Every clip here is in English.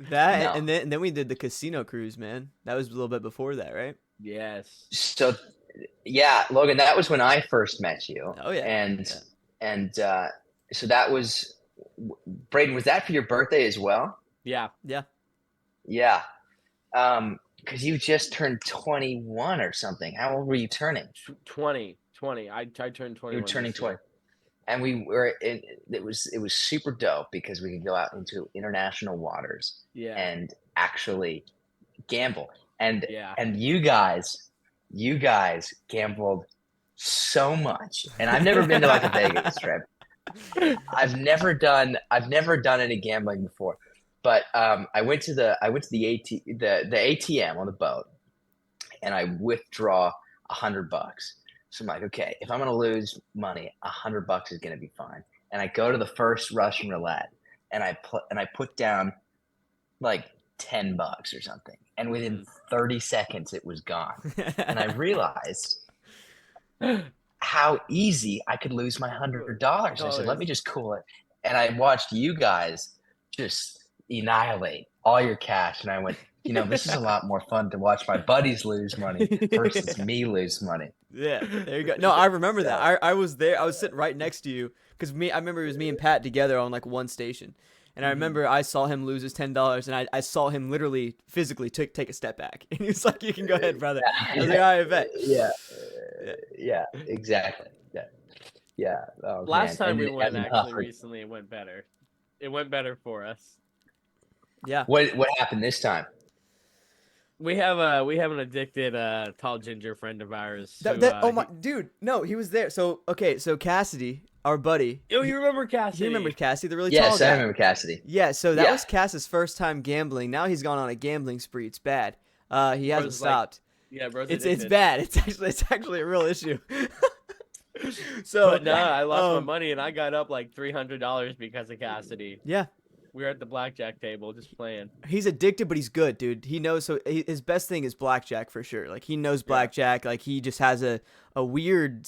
That No. and then we did the casino cruise, man. That was a little bit before that, right? Yes. So yeah, Logan, that was when I first met you, Oh yeah. and Yeah. and so that was Brayden. Was that for your birthday as well? Yeah. Yeah. Yeah. Because you just turned 21 or something. How old were you turning? 20. I turned You were 21 turning this 20. year. And we were in, it was super dope because we could go out into international waters Yeah. and actually gamble. And Yeah. and you guys gambled so much. And I've never been to like a Vegas trip. I've never done any gambling before. But I went to the ATM on the boat and I withdraw $100. So I'm like, okay, if I'm gonna lose money, $100 is gonna be fine. And I go to the first Russian roulette and I put down like $10 or something. And within 30 seconds it was gone. And I realized how easy I could lose my $100. I said, let me just cool it. And I watched you guys just annihilate all your cash. And I went, this is a lot more fun to watch my buddies lose money versus me lose money. Yeah, there you go. No, I remember that. I was there. I was sitting right next to you because I remember it was me and Pat together on like one station, and I remember I saw him lose his $10, and I saw him literally physically take a step back, and he was like, "You can go ahead, brother." I was like, "All right, bet." Yeah, exactly. Yeah. Oh, Last man. time we And went, as an actually, offer, recently, it went better. It went better for us. Yeah. what happened this time? We have an addicted tall ginger friend of ours. Oh my dude, no, he was there. So okay, so Cassidy, our buddy. You remember Cassidy? You remember Cassidy, the really tall Yes, guy? I remember Cassidy. Yeah, so that Yeah. was Cass's first time gambling. Now he's gone on a gambling spree. It's bad. He hasn't Bro's like- stopped. Yeah, bro's It's addicted. bad. It's actually a real issue. So But no, I lost my money and I got up like $300 because of Cassidy. Yeah, We were at the blackjack table just playing. he's addicted, but he's good, dude. He knows. So his best thing is blackjack for sure. Like he knows blackjack. Like he just has a weird,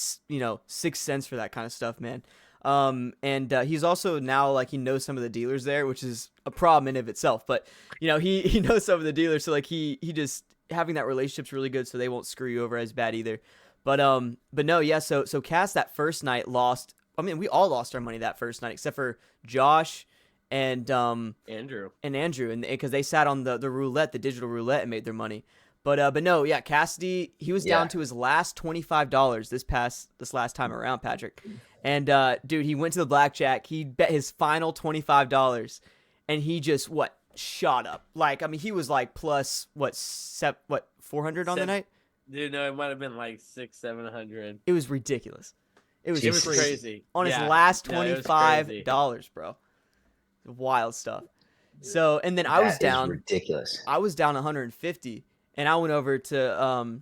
sixth sense for that kind of stuff, man. And he's also now like he knows some of the dealers there, which is a problem in of itself. But he knows some of the dealers, so like he just having that relationship's really good, so they won't screw you over as bad either. But no, yeah. So Cass that first night lost. I mean, we all lost our money that first night except for Josh and Andrew, and because they sat on the roulette, the digital roulette, and made their money. But no, yeah, Cassidy, he was down to his last $25 this last time around, Patrick. And dude, he went to the blackjack. He bet his final $25, and he just shot up. Like, I mean, he was like plus 400 on the night. Dude, no, it might have been like 600-700. It was ridiculous. It was crazy on his last $25, bro. Wild stuff. So, and then I was down ridiculous. I was down 150, and I went over to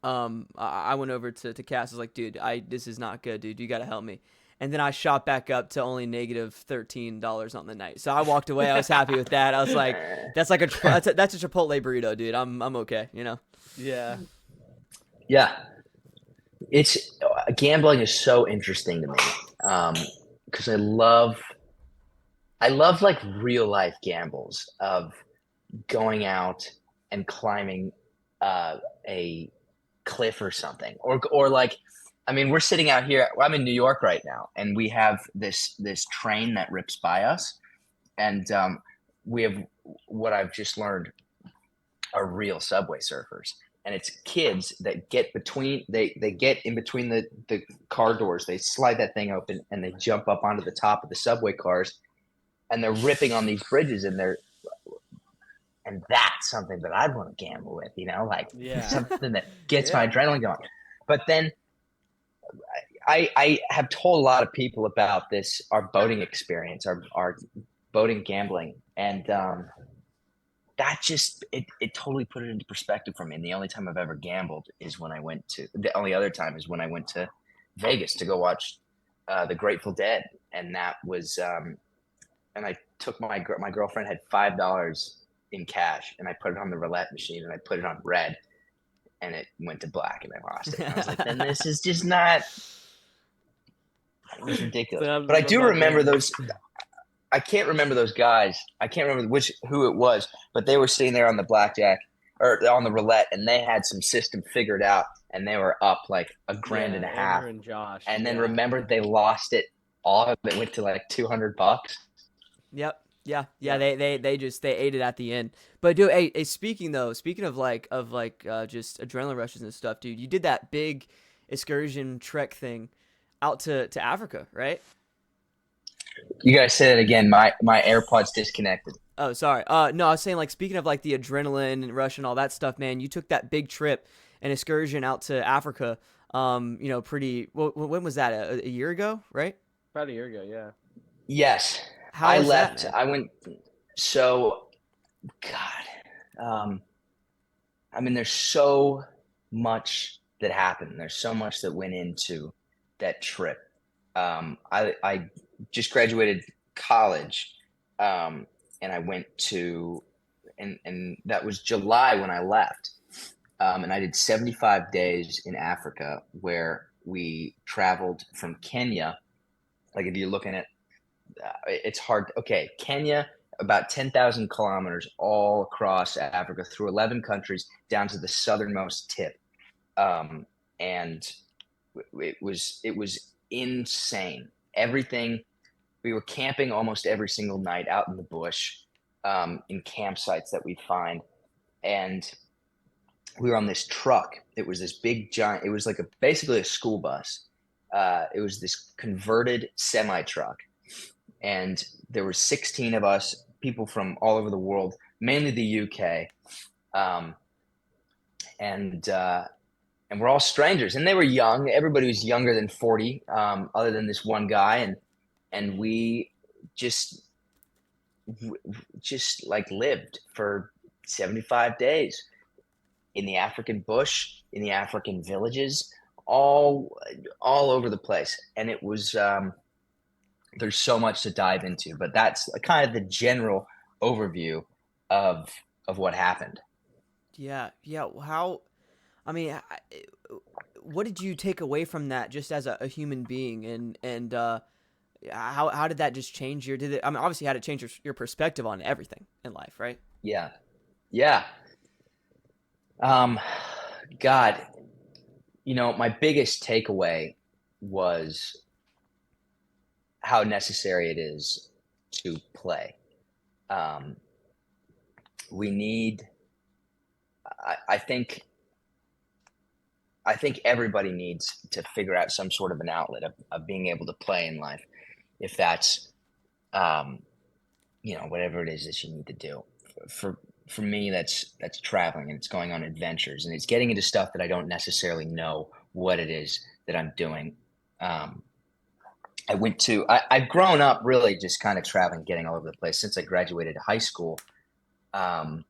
I went over to Cass. I was like, dude, this is not good, dude. You got to help me. And then I shot back up to only negative $13 on the night. So I walked away. I was happy with that. I was like, that's a Chipotle burrito, dude. I'm okay, Yeah. Yeah. It's gambling is so interesting to me. Because I love like real life gambles of going out and climbing a cliff or something, or like, I mean, we're sitting out here. I'm in New York right now, and we have this train that rips by us, and we have what I've just learned are real subway surfers, and it's kids that get between they get in between the car doors. They slide that thing open and they jump up onto the top of the subway cars, and they're ripping on these bridges, and that's something that I'd want to gamble with, like something that gets my adrenaline going. But then I have told a lot of people about our boating experience, our boating gambling, and that just it totally put it into perspective for me. And the only time I've ever gambled is the only other time is when I went to Vegas to go watch the Grateful Dead, and that was and I took my girlfriend had $5 in cash, and I put it on the roulette machine, and I put it on red, and it went to black, and I lost it. And I was like, then this is just not. It was ridiculous. But I do remember those. I can't remember those guys. I can't remember who it was, but they were sitting there on the blackjack or on the roulette, and they had some system figured out, and they were up like a grand Yeah, and a half. Andrew and Josh. And then Yeah. remembered they lost it all of it went to like $200. Yep. Yeah. Yeah. Yeah. They ate it at the end. But dude, hey, speaking of just adrenaline rushes and stuff, dude, you did that big excursion trek thing out to Africa, right? You guys say it again. My AirPods disconnected. Oh, sorry. No, I was saying like speaking of like the adrenaline and rush and all that stuff, man. You took that big trip, an excursion out to Africa. Pretty. Well, when was that? A year ago, right? About a year ago. Yeah. Yes, How I was that, left. man? I went. So, God, I mean, there's so much that happened. There's so much that went into that trip. I just graduated college, um, and I went to, and that was July when I left. And I did 75 days in Africa, where we traveled from Kenya. Like if you're looking at, it's hard. Okay, Kenya, about 10,000 kilometers all across Africa through 11 countries down to the southernmost tip. And it was insane. Everything, we were camping almost every single night out in the bush, in campsites that we find, and we were on this truck. It was this big giant. It was like basically a school bus. It was this converted semi truck, and there were 16 of us, people from all over the world, mainly the UK, um, and and we're all strangers. And they were young. Everybody was younger than 40, other than this one guy, and we just just like lived for 75 days in the African bush, in the African villages, all all over the place. And it was there's so much to dive into, but that's kind of the general overview of what happened. Yeah. Yeah. How? I mean, what did you take away from that just as a human being, and how did that just change your? Did it? I mean, obviously, how did it change your perspective on everything in life, right? Yeah, yeah. Um, God, my biggest takeaway was how necessary it is to play. Um, we need. I think everybody needs to figure out some sort of an outlet of being able to play in life, if that's um, whatever it is that you need to do. For me, that's traveling, and it's going on adventures, and it's getting into stuff that I don't necessarily know what it is that I'm doing. Um, I've grown up really just kind of traveling, getting all over the place since I graduated high school. Um,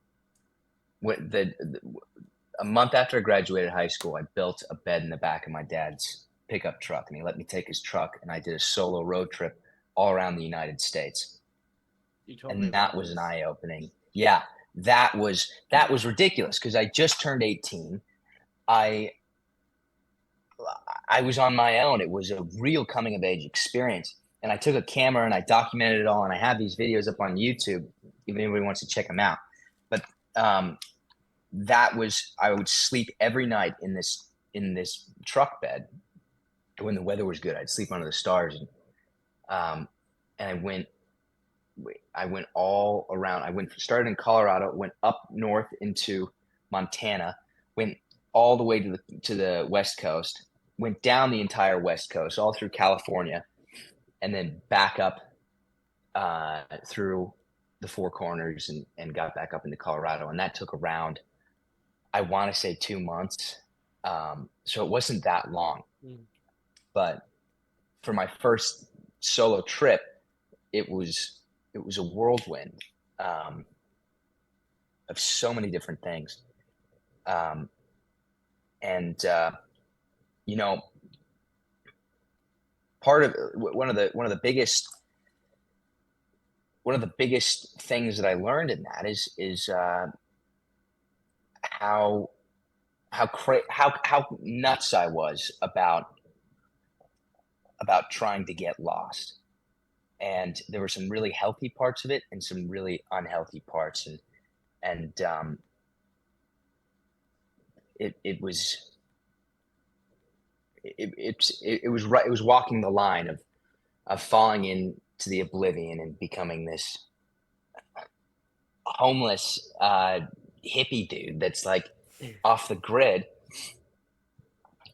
a month after I graduated high school, I built a bed in the back of my dad's pickup truck, and he let me take his truck, and I did a solo road trip all around the United States. You told me And about that was this. an eye opening. Yeah, that was ridiculous because I just turned 18. I I was on my own. It was a real coming of age experience. And I took a camera and I documented it all. And I have these videos up on YouTube if anybody wants to check them out. But um, I would sleep every night in this truck bed. When the weather was good, I'd sleep under the stars. Um, and I went all around. Started in Colorado, went up north into Montana, went all the way to the West Coast, went down the entire West Coast, all through California, and then back up through the Four Corners and got back up into Colorado. And that took around, I want to say, 2 months. So it wasn't that long, Mm. but for my first solo trip, it was a whirlwind, um, of so many different things. Um, and you know, part of one of the biggest things that I learned in that is how how nuts I was about trying to get lost. and there were some really healthy parts of it and some really unhealthy parts, and it was it was right. It was walking the line of falling into the oblivion and becoming this homeless hippie dude that's like off the grid,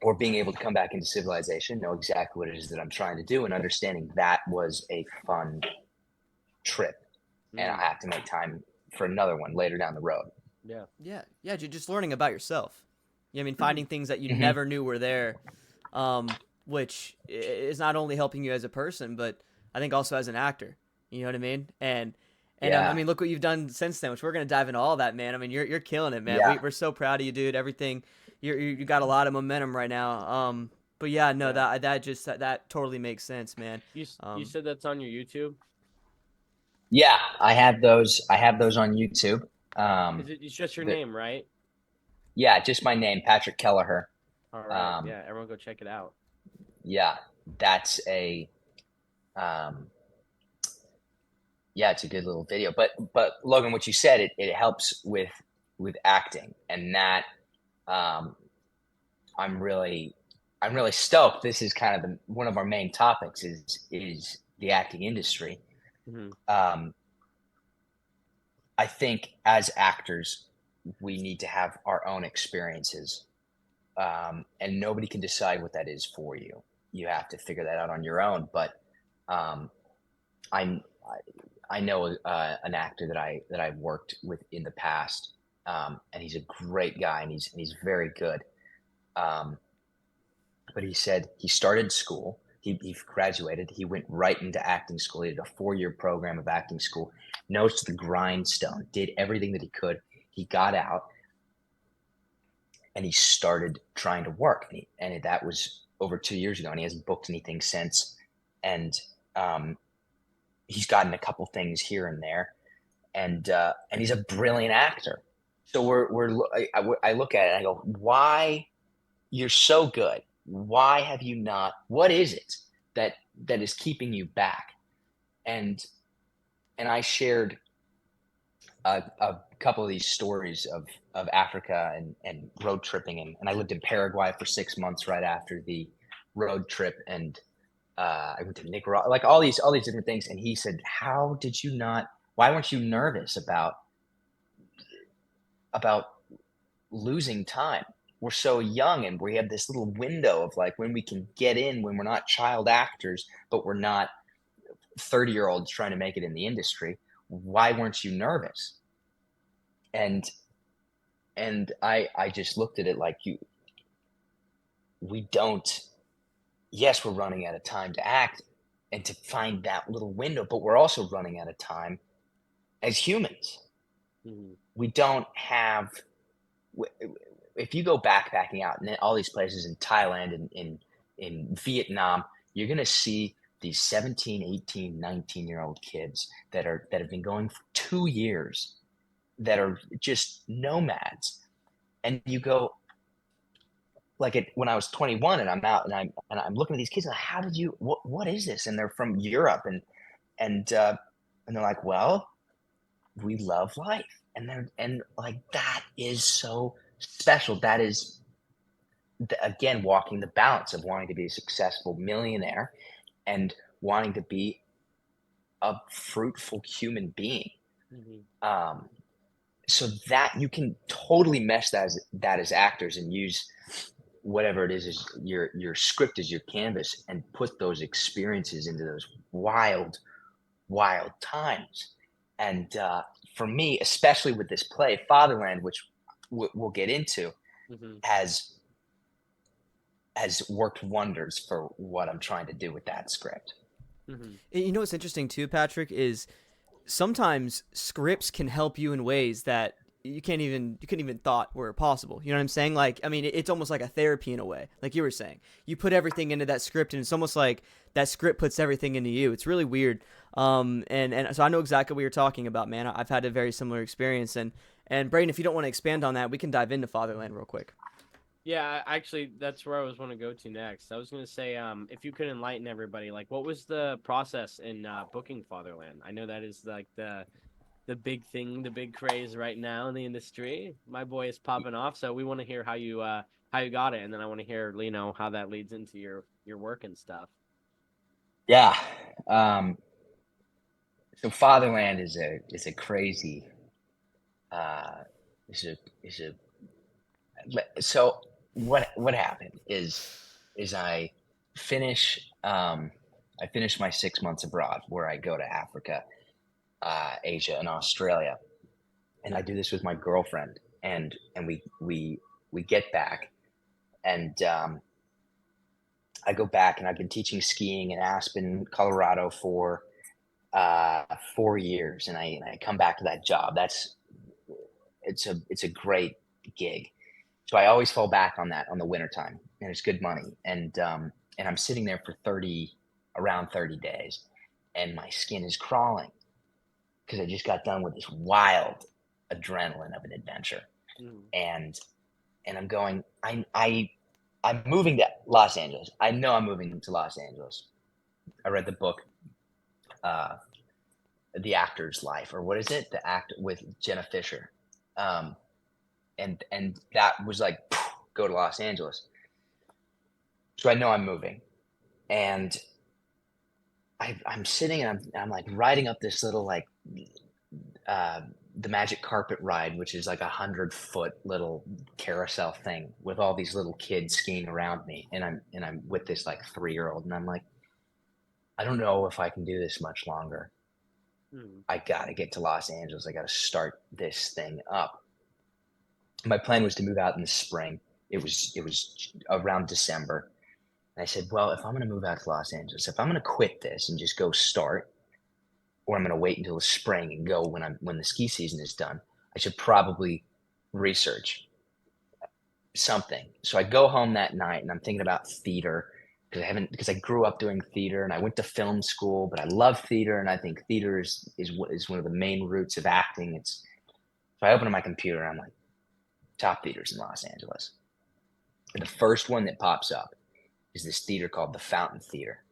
or being able to come back into civilization, know exactly what it is that I'm trying to do, and understanding that was a fun trip, and I have to make time for another one later down the road. Yeah. Yeah, just learning about yourself. I mean, finding things that you Mhm. never knew were there, which is not only helping you as a person, but I think also as an actor. You know what I mean? And I Yeah, mean, look what you've done since then. Which we're gonna dive into all that, man. I mean, you're killing it, man. yeah, We're so proud of you, dude. Everything, you got a lot of momentum right now. But yeah, no, Yeah. that totally makes sense, man. You said that's on your YouTube? yeah. I have those. I have those on YouTube. Is it it's just your The, name, right? yeah, just my name, Patrick Keleher. All right. Um, Yeah, everyone go check it out. yeah, that's a um, yeah, it's a good little video. But Logan, what you said, it helps with acting, and that um, I'm really I'm really stoked. This is kind of one of our main topics is the acting industry. Hmm. Um, I think as actors, we need to have our own experiences, and nobody can decide what that is for you. You have to figure that out on your own. But um, I'm I know an actor that I've worked with in the past, and he's a great guy, and he's very good. Um, but he said he started school. He graduated. He went right into acting school. He did a 4-year program of acting school, nose to the grindstone, did everything that he could. He got out and he started trying to work. And that was over 2 years ago, and he hasn't booked anything since. And um, he's gotten a couple things here and there, and he's a brilliant actor. So I look at it and I go, why you're so good? Why have you not? What is it that is keeping you back? And I shared a couple of these stories of Africa and road tripping, and I lived in Paraguay for 6 months right after the road trip, and I went to Nicaragua, like all these different things. And he said, "How did you not? Why weren't you nervous about losing time? We're so young, and we have this little window of like when we can get in, when we're not child actors, but we're not 30-year-olds trying to make it in the industry. Why weren't you nervous?" And I just looked at it like, we don't. Yes, we're running out of time to act and to find that little window, but we're also running out of time as humans. Hmm. We don't have. If you go backpacking out in all these places in Thailand and in Vietnam, you're going to see these 17, 18, 19-year-old kids that have been going for 2 years, that are just nomads. And you go, like, when I was 21 and I'm out and I'm looking at these kids, and how did you, what is this? And they're from Europe, and they're like, well, we love life. And like, that is so special. That is, again, walking the balance of wanting to be a successful millionaire and wanting to be a fruitful human being. Hmm. Um, so that you can totally mesh that as actors, and use whatever it is your script as your canvas, and put those experiences into those wild times. And for me, especially with this play Fatherland, which we'll get into, Hmm. has worked wonders for what I'm trying to do with that script. Hmm. You know what's interesting too, Patrick, is sometimes scripts can help you in ways that you couldn't even thought were possible. You know what I'm saying? Like, I mean, it's almost like a therapy in a way. Like you were saying, you put everything into that script, and it's almost like that script puts everything into you. It's really weird. And so I know exactly what you're talking about, man. I've had a very similar experience. And Brayden, if you don't want to expand on that, we can dive into Fatherland real quick. Yeah, actually, that's where I was want to go to next. I was gonna say, if you could enlighten everybody, like, what was the process in booking Fatherland? I know that is like the big thing, the big craze right now in the industry. My boy is popping off, so we want to hear how you got it, and then I want to hear how that leads into your work and stuff. Yeah. Um, so Fatherland is a crazy uh, is a is a so what happened is finish I finished my 6 months abroad where I go to Africa, Asia, and Australia, and I do this with my girlfriend, and we get back, and I go back, and I've been teaching skiing in Aspen, Colorado for 4 years, and I come back to that job. It's a great gig. So I always fall back on that on the winter time, and it's good money. And I'm sitting there for around 30 days, and my skin is crawling because I just got done with this wild adrenaline of an adventure. Mm. And I'm going, I'm moving to Los Angeles. I know I'm moving to Los Angeles. I read the book, uh, The Actor's Life, or what is it? The Act with Jenna Fisher. Um, and that was like, go to Los Angeles. So I know I'm moving, and I'm sitting, and I'm like riding up this little like uh, the magic carpet ride, which is like 100-foot little carousel thing with all these little kids skiing around me, and I'm with this like 3-year-old, and I'm like, I don't know if I can do this much longer. Mm. I got to get to Los Angeles. I got to start this thing up. My plan was to move out in the spring. It was around December. And I said, well, if I'm going to move out to Los Angeles, if I'm going to quit this and just go start, or I'm going to wait until the spring and go when the ski season is done, I should probably research something. So I go home that night, and I'm thinking about theater because I grew up doing theater, and I went to film school, but I love theater, and I think theater is one of the main roots of acting. So I open up my computer, and I'm like, top theaters in Los Angeles. And the first one that pops up is this theater called the Fountain Theater.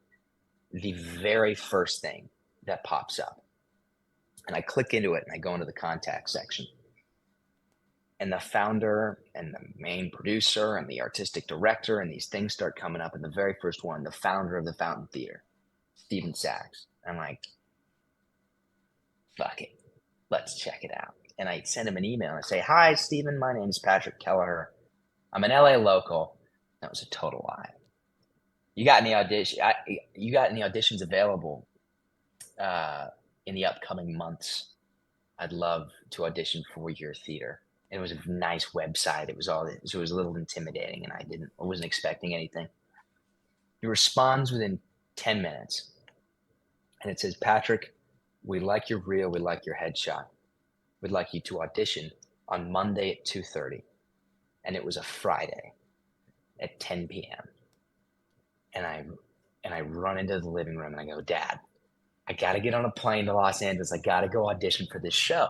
The very first thing that pops up. And I click into it, and I go into the contact section. And the founder and the main producer and the artistic director and these things start coming up. And the very first one, the founder of the Fountain Theater, Stephen Sachs. I'm like, fuck it. Let's check it out. And I send him an email and I say, hi, Stephen. My name is Patrick Keleher. I'm an LA local. That was a total lie. You got any auditions available in the upcoming months? I'd love to audition for your theater. And it was a nice website. So it was a little intimidating, and I wasn't expecting anything. He responds within 10 minutes, and it says, Patrick, we like your reel. We like your headshot. We'd like you to audition on Monday at 2:30. And it was a Friday at 10 p.m. And I run into the living room, and I go, Dad, I got to get on a plane to Los Angeles. I got to go audition for this show.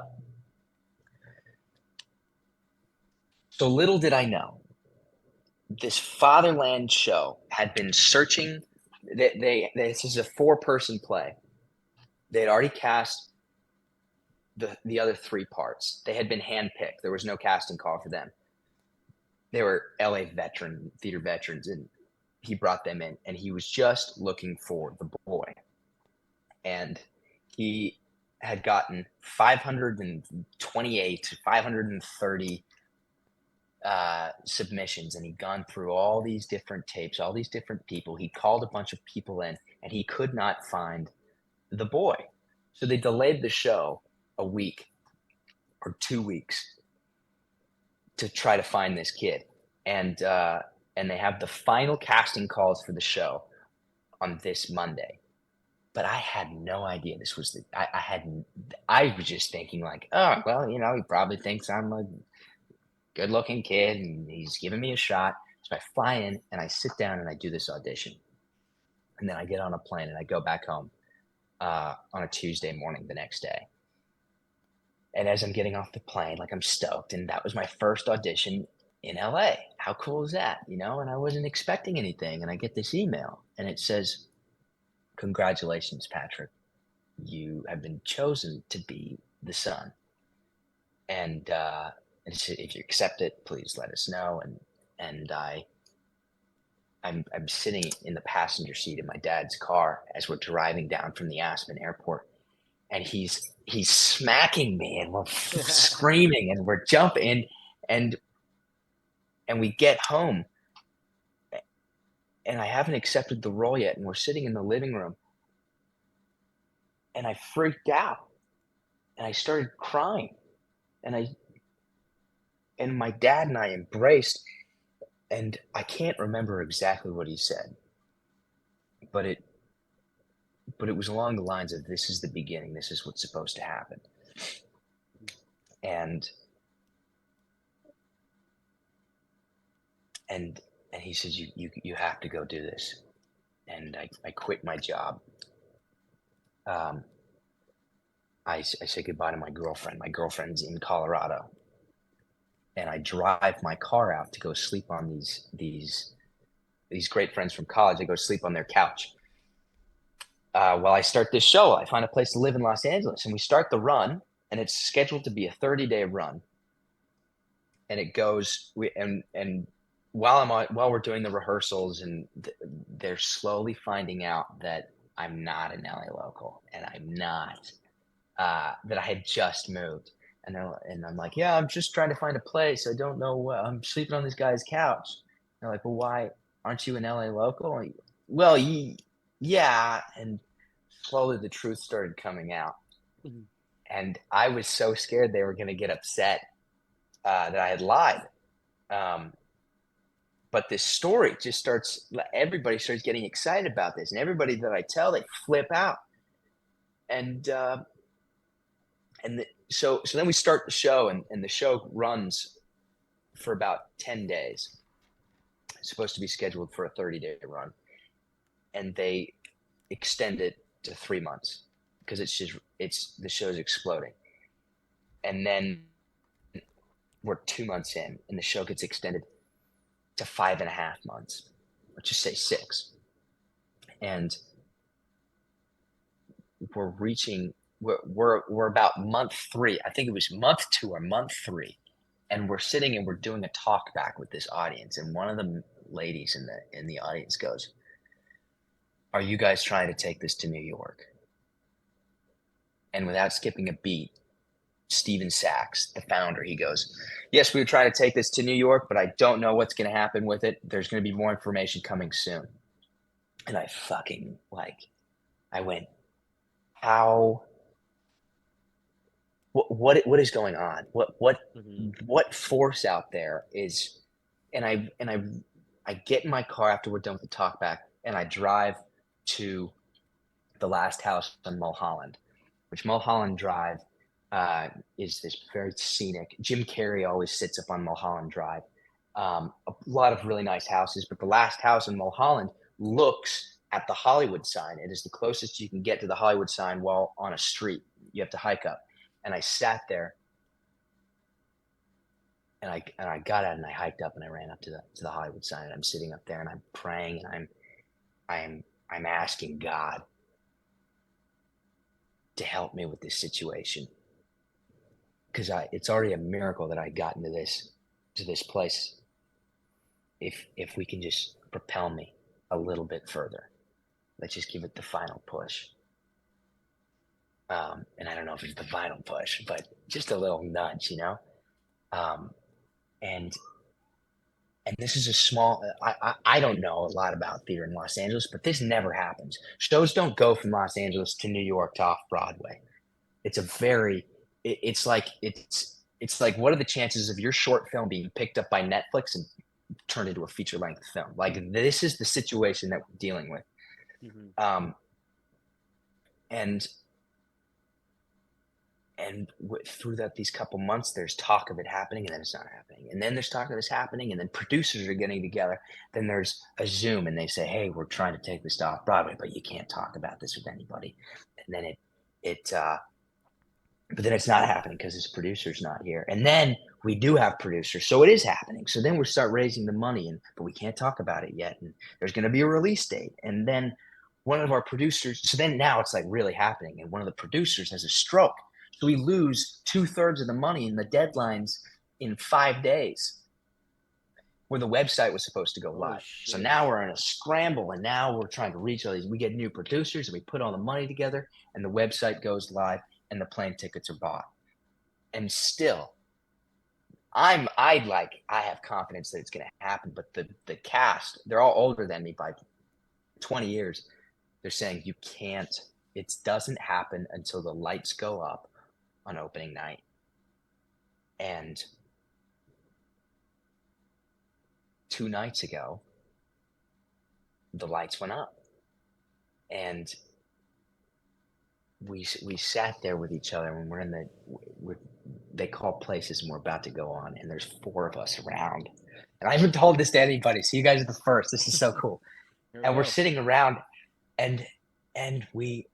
So little did I know, this Fatherland show had been searching. This is a 4-person play. They had already cast the other 3 parts. They had been handpicked. There was no casting call for them. They were LA theater veterans, and he brought them in, and he was just looking for the boy. And he had gotten 528, 530 submissions, and he'd gone through all these different tapes, all these different people. He called a bunch of people in, and he could not find the boy. So they delayed the show a week or 2 weeks to try to find this kid. And they have the final casting calls for the show on this Monday. But I had no idea this was I was just thinking like, oh, well, he probably thinks I'm a good-looking kid, and he's giving me a shot. So I fly in, and I sit down, and I do this audition. And then I get on a plane, and I go back home on a Tuesday morning the next day. And as I'm getting off the plane, like, I'm stoked, and that was my first audition. in LA. How cool is that? You know, and I wasn't expecting anything. And I get this email and it says, congratulations, Patrick. You have been chosen to be the son. And if you accept it, please let us know. And I'm sitting in the passenger seat of my dad's car as we're driving down from the Aspen airport, and he's smacking me, and we're screaming, and we're jumping, and we get home, and I haven't accepted the role yet, and we're sitting in the living room, and I freaked out, and I started crying, and my dad and I embraced, and I can't remember exactly what he said, but it was along the lines of, this is the beginning, this is what's supposed to happen. And he says, you have to go do this. And I quit my job. I say goodbye to my girlfriend. My girlfriend's in Colorado. And I drive my car out to go sleep on these great friends from college. I go sleep on their couch. While I start this show, I find a place to live in Los Angeles, and we start the run, and it's scheduled to be a 30-day run. And it goes, and while we're doing the rehearsals, and they're slowly finding out that I'm not an LA local, and I'm not, that I had just moved. And I'm like, yeah, I'm just trying to find a place. I don't know. I'm sleeping on this guy's couch. And they're like, well, why aren't you an LA local? Like, well, yeah. And slowly the truth started coming out. Mhm. And I was so scared they were going to get upset that I had lied. But this story just everybody starts getting excited about this. And everybody that I tell, they flip out. And so then we start the show, and the show runs for about 10 days. It's supposed to be scheduled for a 30-day run. And they extend it to 3 months because the show's exploding. And then we're 2 months in, and the show gets extended to 5.5 months. Let's just say 6. And we're about month 3. I think it was month 2 or month 3. And we're sitting and we're doing a talk back with this audience. And one of the ladies in the audience goes, are you guys trying to take this to New York? And without skipping a beat, Steven Sachs, the founder, he goes, yes, we were trying to take this to New York, but I don't know what's going to happen with it. There's going to be more information coming soon. And I fucking I went, how, what is going on? What force out there is, and I get in my car after we're done with the talk back, and I drive to the last house on Mulholland, which Mulholland Drive is this very scenic. Jim Carrey always sits up on Mulholland Drive. A lot of really nice houses, but the last house in Mulholland looks at the Hollywood sign. It is the closest you can get to the Hollywood sign while on a street. You have to hike up. And I sat there, and I got out and I hiked up and I ran up to the Hollywood sign, and I'm sitting up there and I'm praying and I'm asking God to help me with this situation, because it's already a miracle that I got into this place. If we can just propel me a little bit further, let's just give it the final push. And I don't know if it's the final push, but just a little nudge, you know. And this is a small. I don't know a lot about theater in Los Angeles, but this never happens. Shows don't go from Los Angeles to New York to off Broadway. It's it's like, what are the chances of your short film being picked up by Netflix and turned into a feature length film? Like, this is the situation that we're dealing with. Mm-hmm. And through these couple months, there's talk of it happening, and then it's not happening. And then there's talk of this happening, and then producers are getting together. Then there's a Zoom, and they say, hey, we're trying to take this to off Broadway, but you can't talk about this with anybody. And then but then it's not happening because this producer's not here. And then we do have producers, so it is happening. So then we start raising the money, but we can't talk about it yet. And there's going to be a release date, and then one of our producers. So then now it's like really happening, and one of the producers has a stroke, so we lose 2/3 of the money, and the deadline's in 5 days, where the website was supposed to go live. So now we're in a scramble, and now we're trying to reach all these. We get new producers, and we put all the money together, and the website goes live, and the plane tickets are bought, and still. I have confidence that it's going to happen, but the cast, they're all older than me by 20 years. They're saying you can't, it doesn't happen until the lights go up on opening night. And 2 nights ago, the lights went up, and we sat there with each other when they call places and we're about to go on, and there's 4 of us around, and I haven't told this to anybody, so you guys are the first. This is so cool. And we're sitting around, and we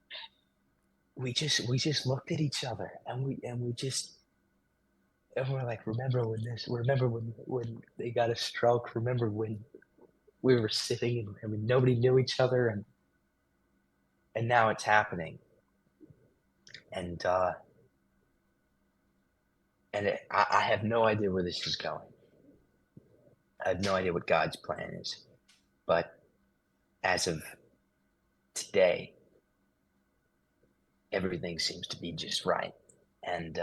just looked at each other, and we're like, remember when they got a stroke? Remember when we were sitting and nobody knew each other, and now it's happening. And I have no idea where this is going. I have no idea what God's plan is. But as of today, everything seems to be just right. And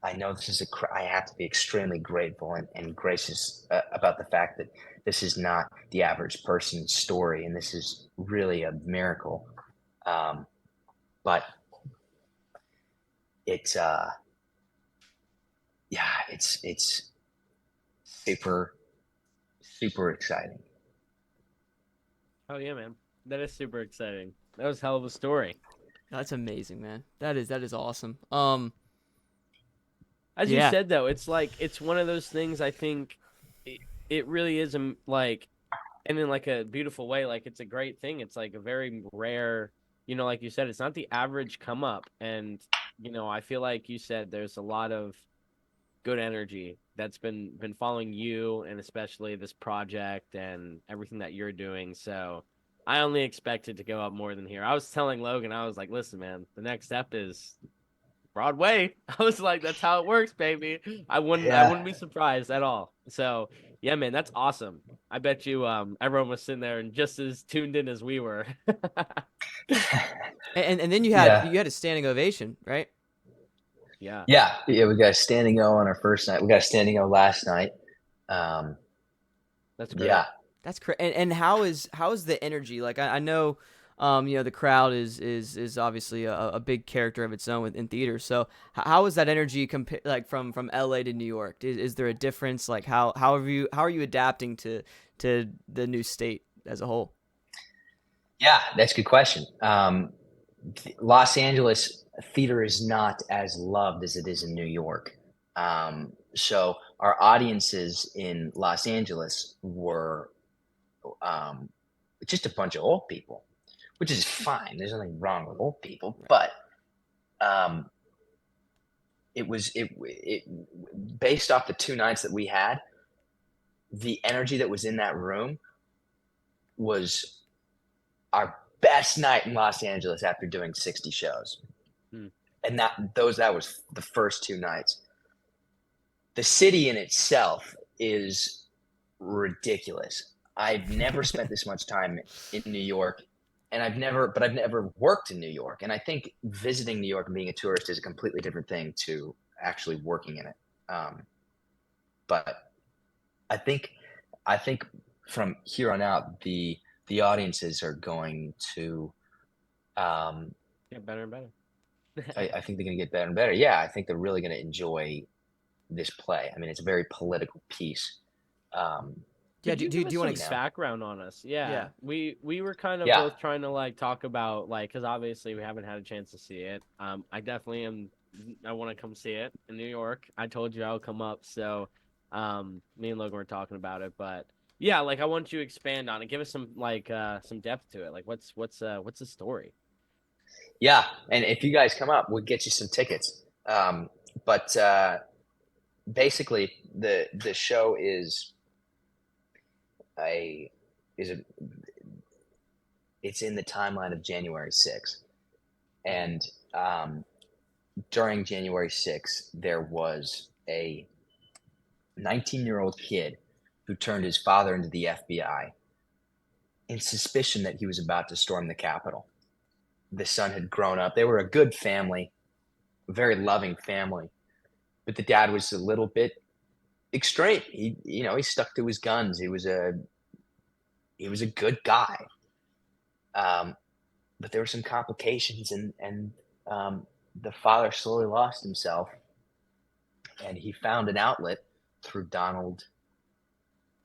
I know this is I have to be extremely grateful and gracious about the fact that this is not the average person's story, and this is really a miracle. But it's it's super exciting. Oh yeah, man, that is super exciting. That was a hell of a story. That's amazing, man. That is awesome. As you Yeah. said though, it's like it's one of those things. I think it really is like, and in like a beautiful way. Like it's a great thing. It's like a very rare. Like you said, it's not the average come up, and I feel like you said there's a lot of good energy that's been following you, and especially this project and everything that you're doing. So I only expect it to go up more than here. I was telling Logan, I was like, listen, man, the next step is Broadway. I was like, that's how it works, baby. I wouldn't be surprised at all. So yeah, man, that's awesome. I bet you everyone was sitting there and just as tuned in as we were. And then you had a standing ovation, right? Yeah. We got a standing O on our first night. We got a standing O last night. That's great. Yeah. That's correct. And how is the energy? Like I know, the crowd is obviously a big character of its own in theater. So how is that energy like from LA to New York? Is there a difference? Like how are you adapting to the new state as a whole? Yeah, that's a good question. Los Angeles theater is not as loved as it is in New York. So our audiences in Los Angeles were just a bunch of old people, which is fine. There's nothing wrong with old people, but it based off the 2 nights that we had, the energy that was in that room was our best night in Los Angeles after doing 60 shows. And that was the first 2 nights. The city in itself is ridiculous. I've never spent this much time in New York, and I've never worked in New York. And I think visiting New York and being a tourist is a completely different thing to actually working in it. But I think from here on out, the audiences are going to get better and better. I think they're going to get better and better. Yeah, I think they're really going to enjoy this play. I mean, it's a very political piece. Do you want to background on us? Yeah. We were kind of both trying to like talk about like, because obviously we haven't had a chance to see it. I definitely am. I want to come see it in New York. I told you I'll come up. So, me and Logan were talking about it, but yeah, like I want you to expand on it. Give us some like some depth to it. Like what's the story? Yeah, and if you guys come up, we'll get you some tickets. But basically the show is a is a it's in the timeline of January 6th. And during January 6th, there was a 19-year-old kid who turned his father into the FBI in suspicion that he was about to storm the Capitol. The son had grown up. They were a good family, a very loving family, but the dad was a little bit extreme. He stuck to his guns. He was a good guy. But there were some complications, and the father slowly lost himself, and he found an outlet through Donald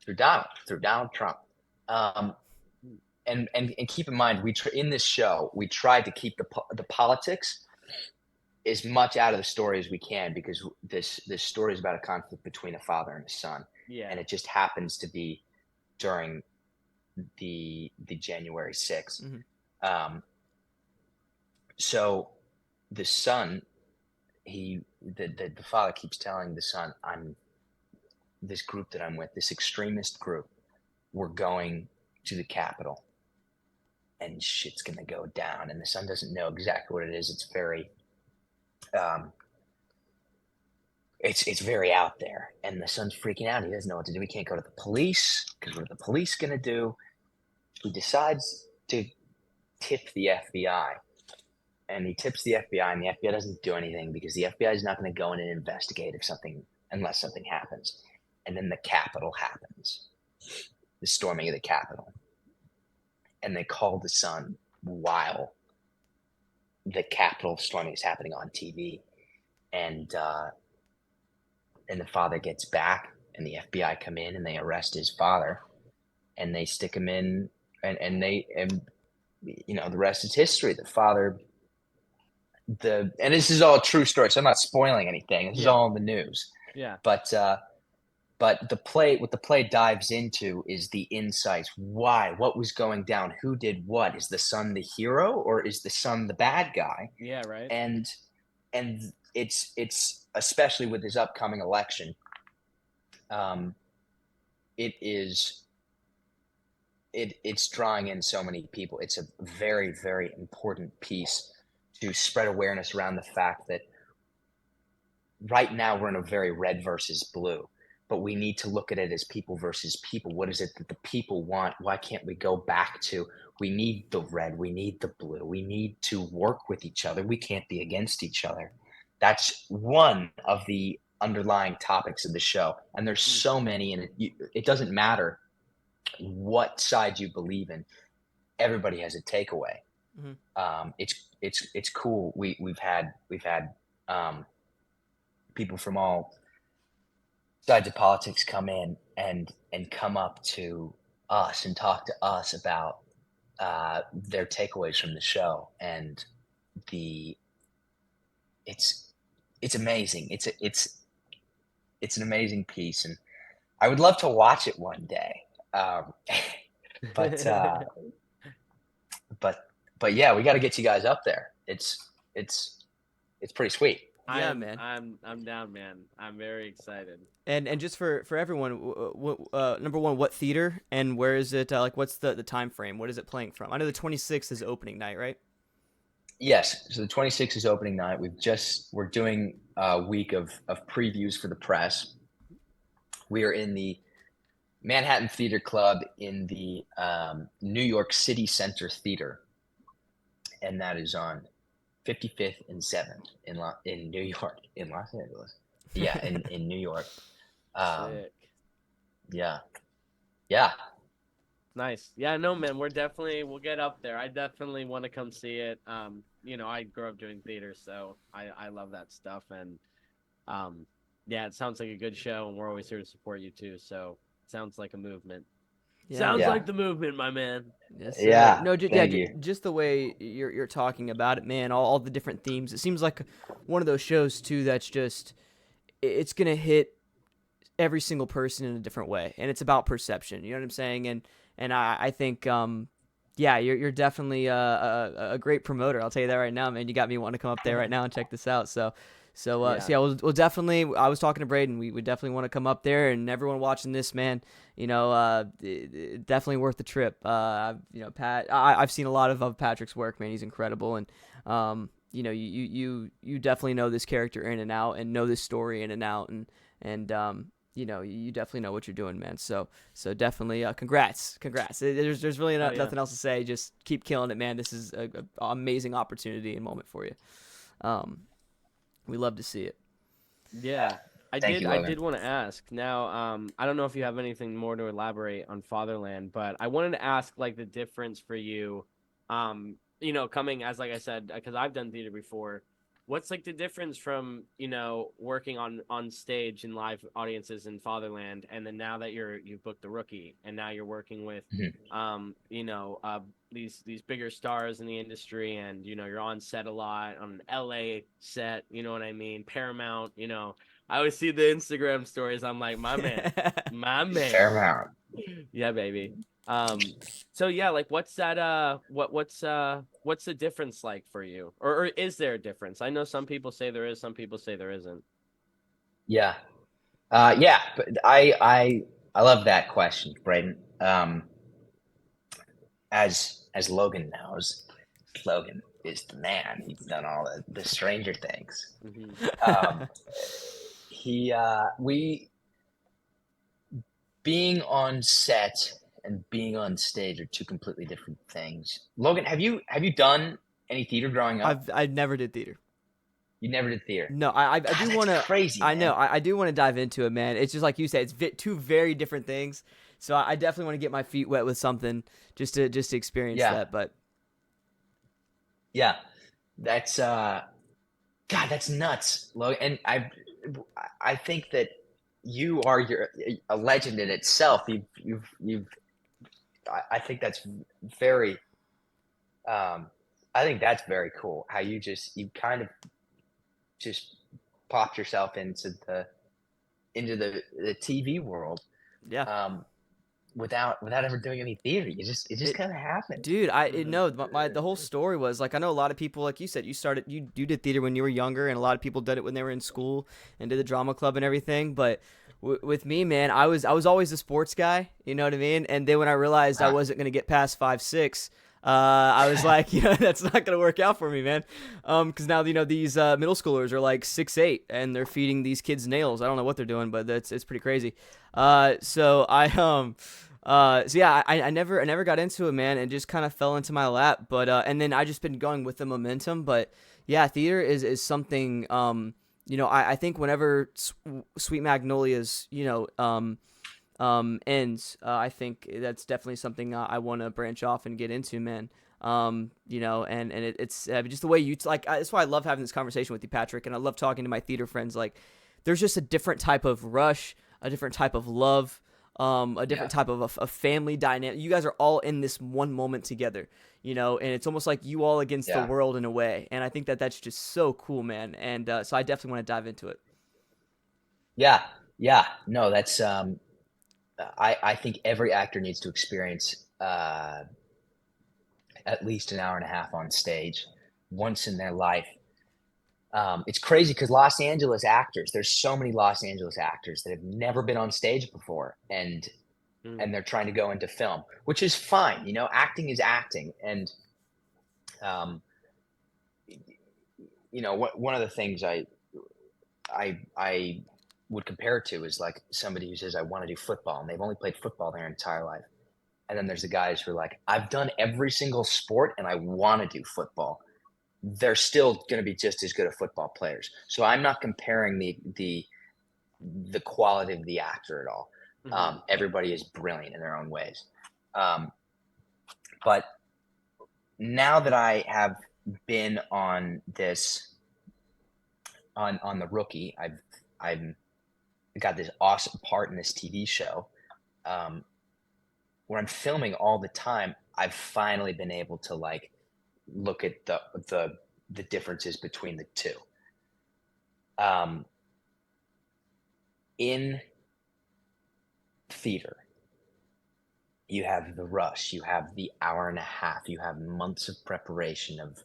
Trump. And keep in mind, in this show, we tried to keep the politics as much out of the story as we can, because this story is about a conflict between a father and a son. Yeah. And it just happens to be during the January 6th. Mm-hmm. So the son, the father keeps telling the son, this group that I'm with, this extremist group, we're going to the Capitol and shit's going to go down. And the son doesn't know exactly what it is. It's very, it's very out there, and the son's freaking out. He doesn't know what to do. He can't go to the police, because what are the police going to do? He decides to tip the FBI, and he tips the FBI, and the FBI doesn't do anything, because the FBI is not going to go in and investigate unless something happens. And then the Capitol happens, the storming of the Capitol, and they call the son while the Capitol storming is happening on TV, and the father gets back, and the FBI come in and they arrest his father, and they stick him in, and the rest is history. The father, and this is all a true story, so I'm not spoiling anything. This is all in the news. Yeah. But what the play dives into is the insights. Why? What was going down? Who did what? Is the son the hero, or is the son the bad guy? Yeah, right. And it's especially with this upcoming election, it's drawing in so many people. It's a very, very important piece to spread awareness around the fact that right now we're in a very red versus blue, but we need to look at it as people versus people. What is it that the people want? Why can't we go back to, we need the red, we need the blue, we need to work with each other. We can't be against each other. That's one of the underlying topics of the show. And there's so many, and it doesn't matter what side you believe in. Everybody has a takeaway. Mm-hmm. It's cool. We've had people from all sides of politics come in and come up to us and talk to us about their takeaways from the show, and it's amazing. It's an amazing piece, and I would love to watch it one day. But yeah, we got to get you guys up there. It's pretty sweet. Yeah, man. I'm down, man. I'm very excited. And just for everyone, number one, what theater and where is it? What's the time frame? What is it playing from? I know the 26th is opening night, right? Yes. So the 26th is opening night. We're doing a week of previews for the press. We are in the Manhattan Theater Club in the New York City Center Theater, and that is on 55th and 7th in New York, in Los Angeles. Yeah, in New York. Sick. Yeah. Nice. Yeah, no, man, we'll get up there. I definitely want to come see it. I grew up doing theater, so I love that stuff. And yeah, it sounds like a good show, and we're always here to support you too. So it sounds like a movement. Yeah. Sounds like the movement, my man. Yes, yeah. No, just just the way you're talking about it, man. All the different themes. It seems like one of those shows too that's just, it's gonna hit every single person in a different way, and it's about perception. You know what I'm saying? And I think you're definitely a great promoter. I'll tell you that right now, man. You got me wanting to come up there right now and check this out. So Yeah. So yeah, we'll definitely. I was talking to Brayden. We would definitely want to come up there, and everyone watching this, man. Definitely worth the trip. Pat. I've seen a lot of Patrick's work, man. He's incredible, and you definitely know this character in and out, and know this story in and out, and you definitely know what you're doing, man. So definitely, congrats. There's really Oh yeah. nothing else to say. Just keep killing it, man. This is a amazing opportunity and moment for you. Um, we love to see it. Yeah. I Thank did you, I Logan. did want to ask. Now, I don't know if you have anything more to elaborate on Fatherland, but I wanted to ask like the difference for you, coming as like I said, because I've done theater before. What's like the difference from, working on stage in live audiences in Fatherland, and then now that you've booked the Rookie, and now you're working with Mhm. these bigger stars in the industry, and you're on set a lot on an LA set, you know what I mean, Paramount, I always see the Instagram stories. I'm like, my man. Paramount. Yeah, baby. um so yeah, like what's that what's the difference like for you, or is there a difference? I know some people say there is, some people say there isn't. Yeah. Yeah, but I love that question, Brayden. As Logan knows, Logan is the man. He's done all the Stranger Things. Hmm. Um, he we being on set and being on stage are two completely different things. Logan, have you done any theater growing up? I never did theater. You never did theater. No, I God, do that's want to. crazy, I know man. I do want to dive into it, man. It's just like you said, it's two very different things. So I definitely want to get my feet wet with something just to experience Yeah, that. But yeah. That's God, that's nuts, Logan. And I think that you are a legend in itself. You've I think that's very I think that's very cool how you kind of just popped yourself into the TV world yeah, um, without ever doing any theater. It just it kind of happened. dude, Hmm. no, the whole story was like I know a lot of people, like you said, you did theater when you were younger, and a lot of people did it when they were in school and did the drama club and everything. But with me, man, I was always a sports guy, you know what I mean. And then when I realized I Uh, wasn't gonna get past 5'6", I was like, that's not gonna work out for me, man. Because now these middle schoolers are like 6'8", and they're feeding these kids nails. I don't know what they're doing, but it's pretty crazy. So yeah, I never got into it, man, and just kind of fell into my lap. But and then I just been going with the momentum. But yeah, theater is something. I think whenever Sweet Magnolias, ends, I think that's definitely something I want to branch off and get into, man. It's just the way that's why I love having this conversation with you, Patrick, and I love talking to my theater friends. Like, there's just a different type of rush, a different type of love, a yeah, different type of a family dynamic. You guys are all in this one moment together, and it's almost like you all against the yeah, world in a way. And I think that's just so cool, man. And so I definitely want to dive into it. yeah, yeah. No, that's I think every actor needs to experience at least an hour and a half on stage once in their life. It's crazy because Los Angeles actors, there's so many Los Angeles actors that have never been on stage before, and they're trying to go into film, which is fine. Acting is acting, and um, one of the things I would compare it to is like somebody who says I want to do football, and they've only played football their entire life. And then there's the guys who are like, I've done every single sport and I want to do football. They're still going to be just as good at football players. So I'm not comparing the quality of the actor at all. Hmm. Everybody is brilliant in their own ways. Um, but now that I have been on on the Rookie, I've got this awesome part in this TV show um, where I'm filming all the time. I've finally been able to like look at the differences between the two. Um, in theater, you have the rush, you have the hour and a half, you have months of preparation of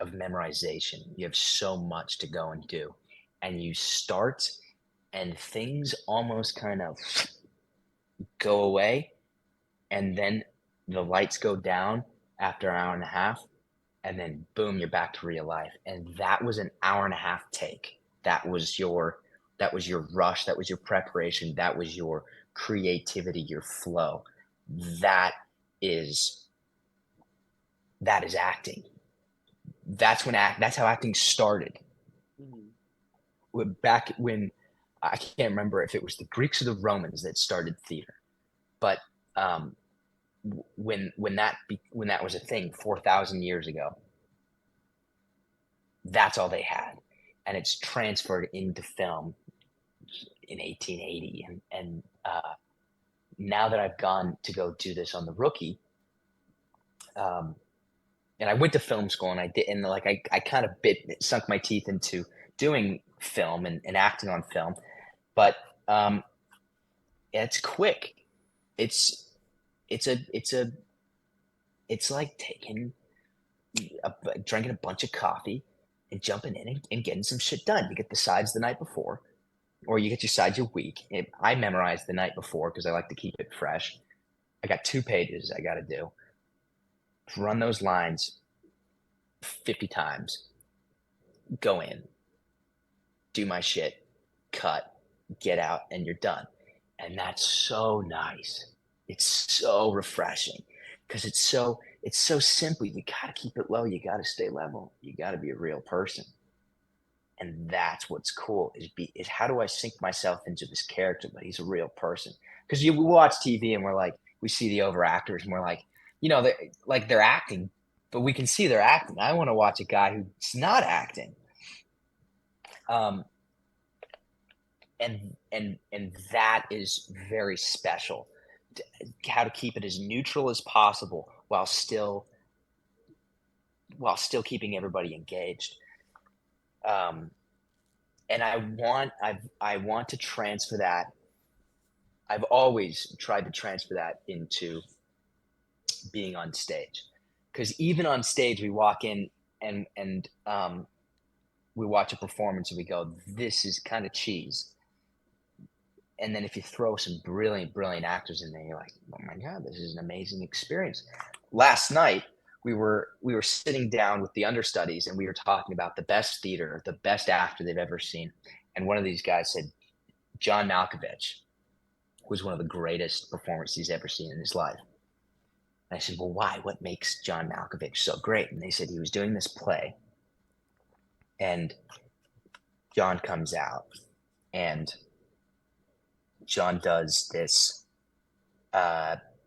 of memorization. You have so much to go and do. And you start, and things almost kind of go away. And then the lights go down after an hour and a half. And then boom, you're back to real life. And that was an hour and a half take. That was your rush. That was your preparation. That was your creativity, your flow. That is that is acting. That's how acting started. Back when I can't remember if it was the Greeks or the Romans that started theater, but when that was a thing 4,000 years ago, that's all they had, and it's transferred into film in 1880, and now that I've gone to go do this on The Rookie, and I went to film school, and I did, and like I kind of sunk my teeth into doing film and acting on film, but it's quick. It's like drinking a bunch of coffee and jumping in and getting some shit done. You get the sides the night before, or you get your sides your week. I memorized the night before because I like to keep it fresh. I got 2 pages I got to do. Run those lines 50 times. Go in, do my shit, cut, get out, and you're done. And that's so nice. It's so refreshing because it's so simple. You got to keep it low. You got to stay level. You got to be a real person. And that's what's cool is how do I sink myself into this character, but he's a real person. Because we watch TV and we're like, we see the over actors and we're like, they're acting, but we can see they're acting. I want to watch a guy who's not acting. And that is very special. How to keep it as neutral as possible while still keeping everybody engaged. And I want to transfer that. I've always tried to transfer that into being on stage, because even on stage we walk in and we watch a performance and we go, this is kind of cheese. And then if you throw some brilliant actors in there, you're like, oh my God, this is an amazing experience. Last night we were sitting down with the understudies and we were talking about the best theater, the best actor they've ever seen. And one of these guys said, John Malkovich was one of the greatest performances he's ever seen in his life. And I said, well, why? What makes John Malkovich so great? And they said he was doing this play and John comes out and John does this.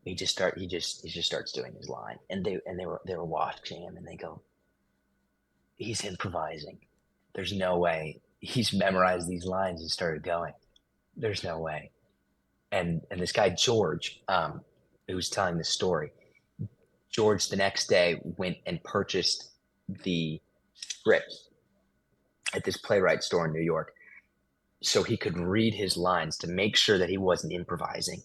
He just starts doing his line, and they were watching him, and they go, he's improvising. There's no way he's memorized these lines and started going. There's no way. And this guy George, who was telling the story, George the next day went and purchased the script at this playwright store in New York, so he could read his lines to make sure that he wasn't improvising.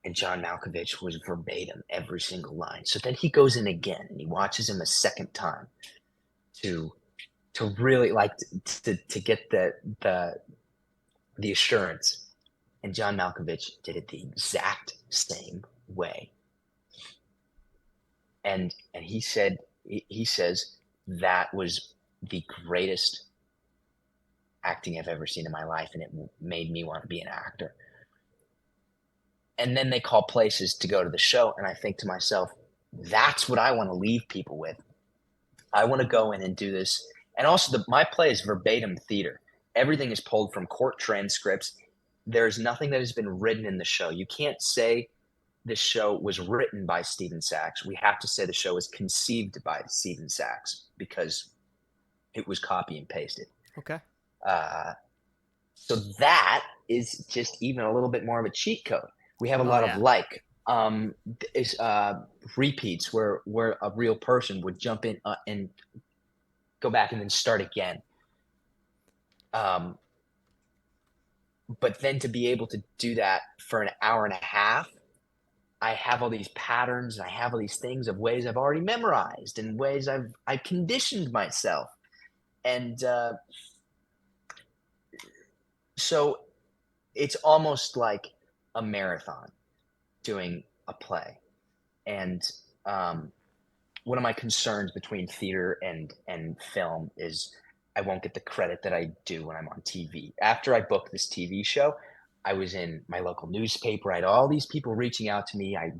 And John Malkovich was verbatim every single line. So then he goes in again and he watches him a second time to really like to get the assurance. And John Malkovich did it the exact same way. And he says that was the greatest acting I've ever seen in my life, and it made me want to be an actor. And then they call places to go to the show, and I think to myself, that's what I want to leave people with. I want to go in and do this. And also, my play is verbatim theater. Everything is pulled from court transcripts. There's nothing that has been written in the show. You can't say this show was written by Stephen Sachs. We have to say the show was conceived by Stephen Sachs because it was copy and pasted. Okay. So that is just even a little bit more of a cheat code. We have a lot of repeats where a real person would jump in and go back and then start again. But then to be able to do that for an hour and a half I have all these patterns and I have all these things of ways I've already memorized and ways I've conditioned myself. And so it's almost like a marathon doing a play. And um, one of my concerns between theater and film is I won't get the credit that I do when I'm on TV. After I booked this TV show, I was in my local newspaper. I had all these people reaching out to me. I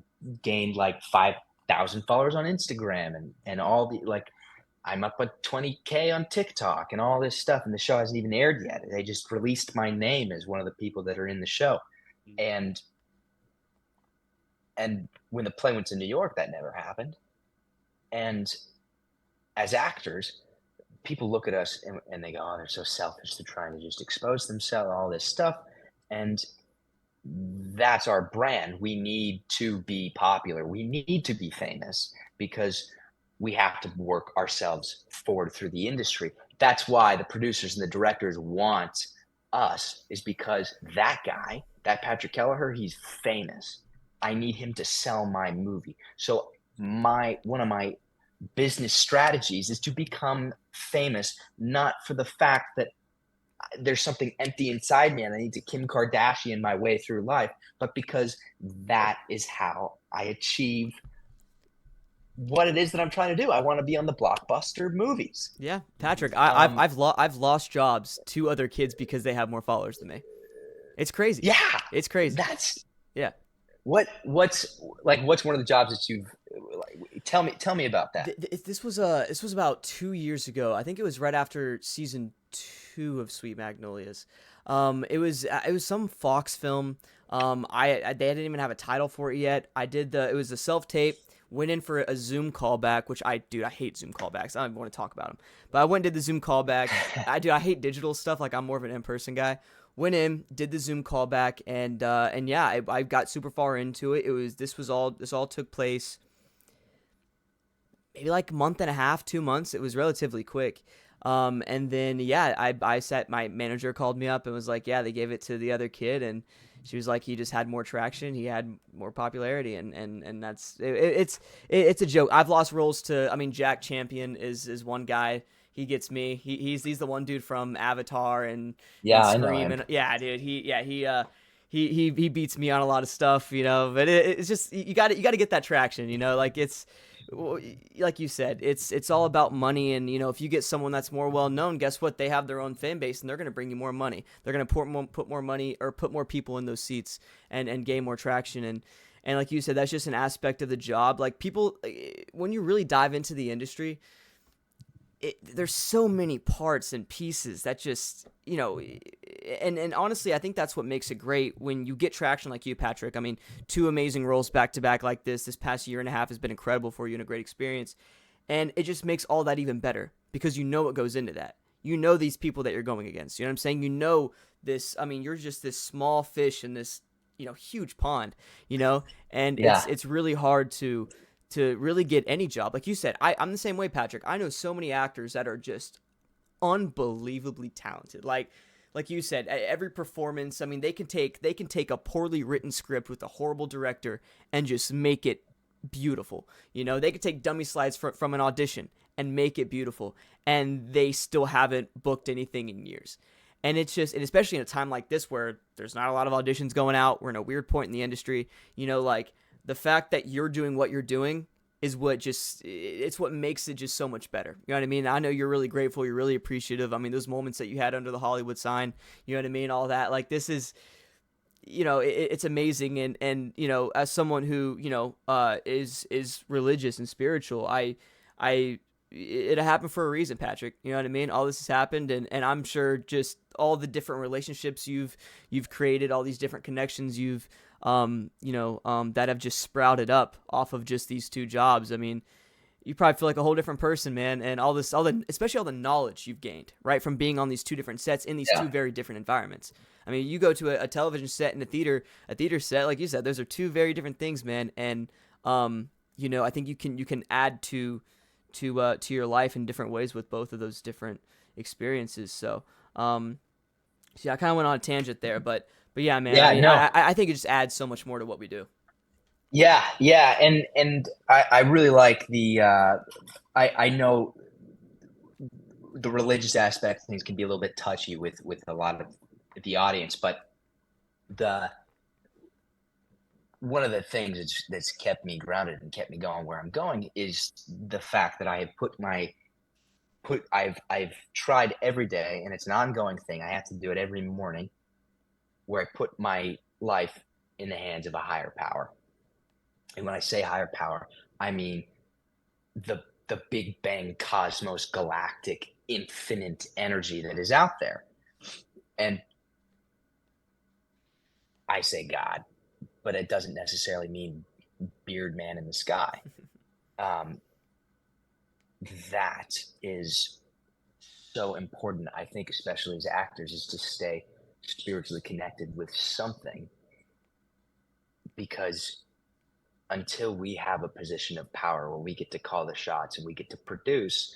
gained like 5,000 followers on Instagram and all the like I'm up at 20K on TikTok and all this stuff. And the show hasn't even aired yet. They just released my name as one of the people that are in the show. And when the play went to New York, that never happened. And as actors, people look at us and they go, oh, they're so selfish. They're trying to just expose themselves, all this stuff. And that's our brand. We need to be popular. We need to be famous because we have to work ourselves forward through the industry. That's why the producers and the directors want us, is because that guy, that Patrick Keleher, he's famous. I need him to sell my movie. So one of my business strategies is to become famous, not for the fact that there's something empty inside me and I need to Kim Kardashian my way through life, but because that is how I achieve what it is that I'm trying to do. I want to be on the blockbuster movies. Yeah, Patrick, I've lost jobs to other kids because they have more followers than me. It's crazy. Yeah, It's crazy. that's Yeah. what's one of the jobs that you've like, tell me about that. This was about 2 years ago. I think it was right after season 2 of Sweet Magnolias. It was some Fox film. They didn't even have a title for it yet. It was a self tape. Went in for a Zoom callback, which I hate Zoom callbacks. I don't even want to talk about them. But I went and did the Zoom callback. I hate digital stuff. Like, I'm more of an in-person guy. Went in, did the Zoom callback, and yeah, I got super far into it. This all took place maybe like a month and a half, 2 months. It was relatively quick. And then yeah, my manager called me up and was like, yeah, they gave it to the other kid, and she was like, he just had more traction, he had more popularity, and it's a joke. I've lost roles to, I mean, Jack Champion is one guy. He gets me. He's the one dude from Avatar and Yeah, I know Scream, him. and yeah, dude, he beats me on a lot of stuff, but it's just you got to get that traction, like it's like you said, it's all about money, and if you get someone that's more well known, guess what? They have their own fan base, and they're going to bring you more money. They're going to put more money, or put more people in those seats, and gain more traction. And like you said, that's just an aspect of the job. Like, people, when you really dive into the industry, there's so many parts and pieces that just, and honestly, I think that's what makes it great when you get traction like you, Patrick. I mean, 2 amazing roles back to back like this past year and a half has been incredible for you and a great experience. And it just makes all that even better because you know what goes into that. You know these people that you're going against. You know what I'm saying? You know this. I mean, you're just this small fish in this, huge pond, and Yeah, it's really hard to really get any job. Like you said, I'm the same way, Patrick. I know so many actors that are just unbelievably talented. Like you said, every performance, I mean, they can take a poorly written script with a horrible director and just make it beautiful. They could take dummy slides from an audition and make it beautiful, and they still haven't booked anything in years. And it's just, and especially in a time like this where there's not a lot of auditions going out, we're in a weird point in the industry, like, the fact that you're doing what you're doing is it's what makes it just so much better. You know what I mean? I know you're really grateful. You're really appreciative. I mean, those moments that you had under the Hollywood sign, you know what I mean? All that, like, this is, it's amazing. And, as someone who, is religious and spiritual, it happened for a reason, Patrick. You know what I mean? All this has happened, and I'm sure just all the different relationships you've created, all these different connections you've that have just sprouted up off of just these 2 jobs. I mean, you probably feel like a whole different person, man, and especially all the knowledge you've gained, right, from being on these 2 different sets in these 2 very different environments. I mean, you go to a television set and a theater set, like you said, those are 2 very different things, man, and I think you can add to your life in different ways with both of those different experiences. So, yeah, I kind of went on a tangent there, but yeah, man. yeah, I mean, no, I think it just adds so much more to what we do. Yeah, and I really like the I know the religious aspect of things can be a little bit touchy with a lot of the audience, but the one of the things that's kept me grounded and kept me going where I'm going is the fact that I have I've tried every day, and it's an ongoing thing. I have to do it every morning, where I put my life in the hands of a higher power. And when I say higher power, I mean the Big Bang cosmos galactic infinite energy that is out there. And I say God, but it doesn't necessarily mean beard man in the sky. Um, that is so important, I think, especially as actors, is to stay spiritually connected with something, because until we have a position of power where we get to call the shots and we get to produce,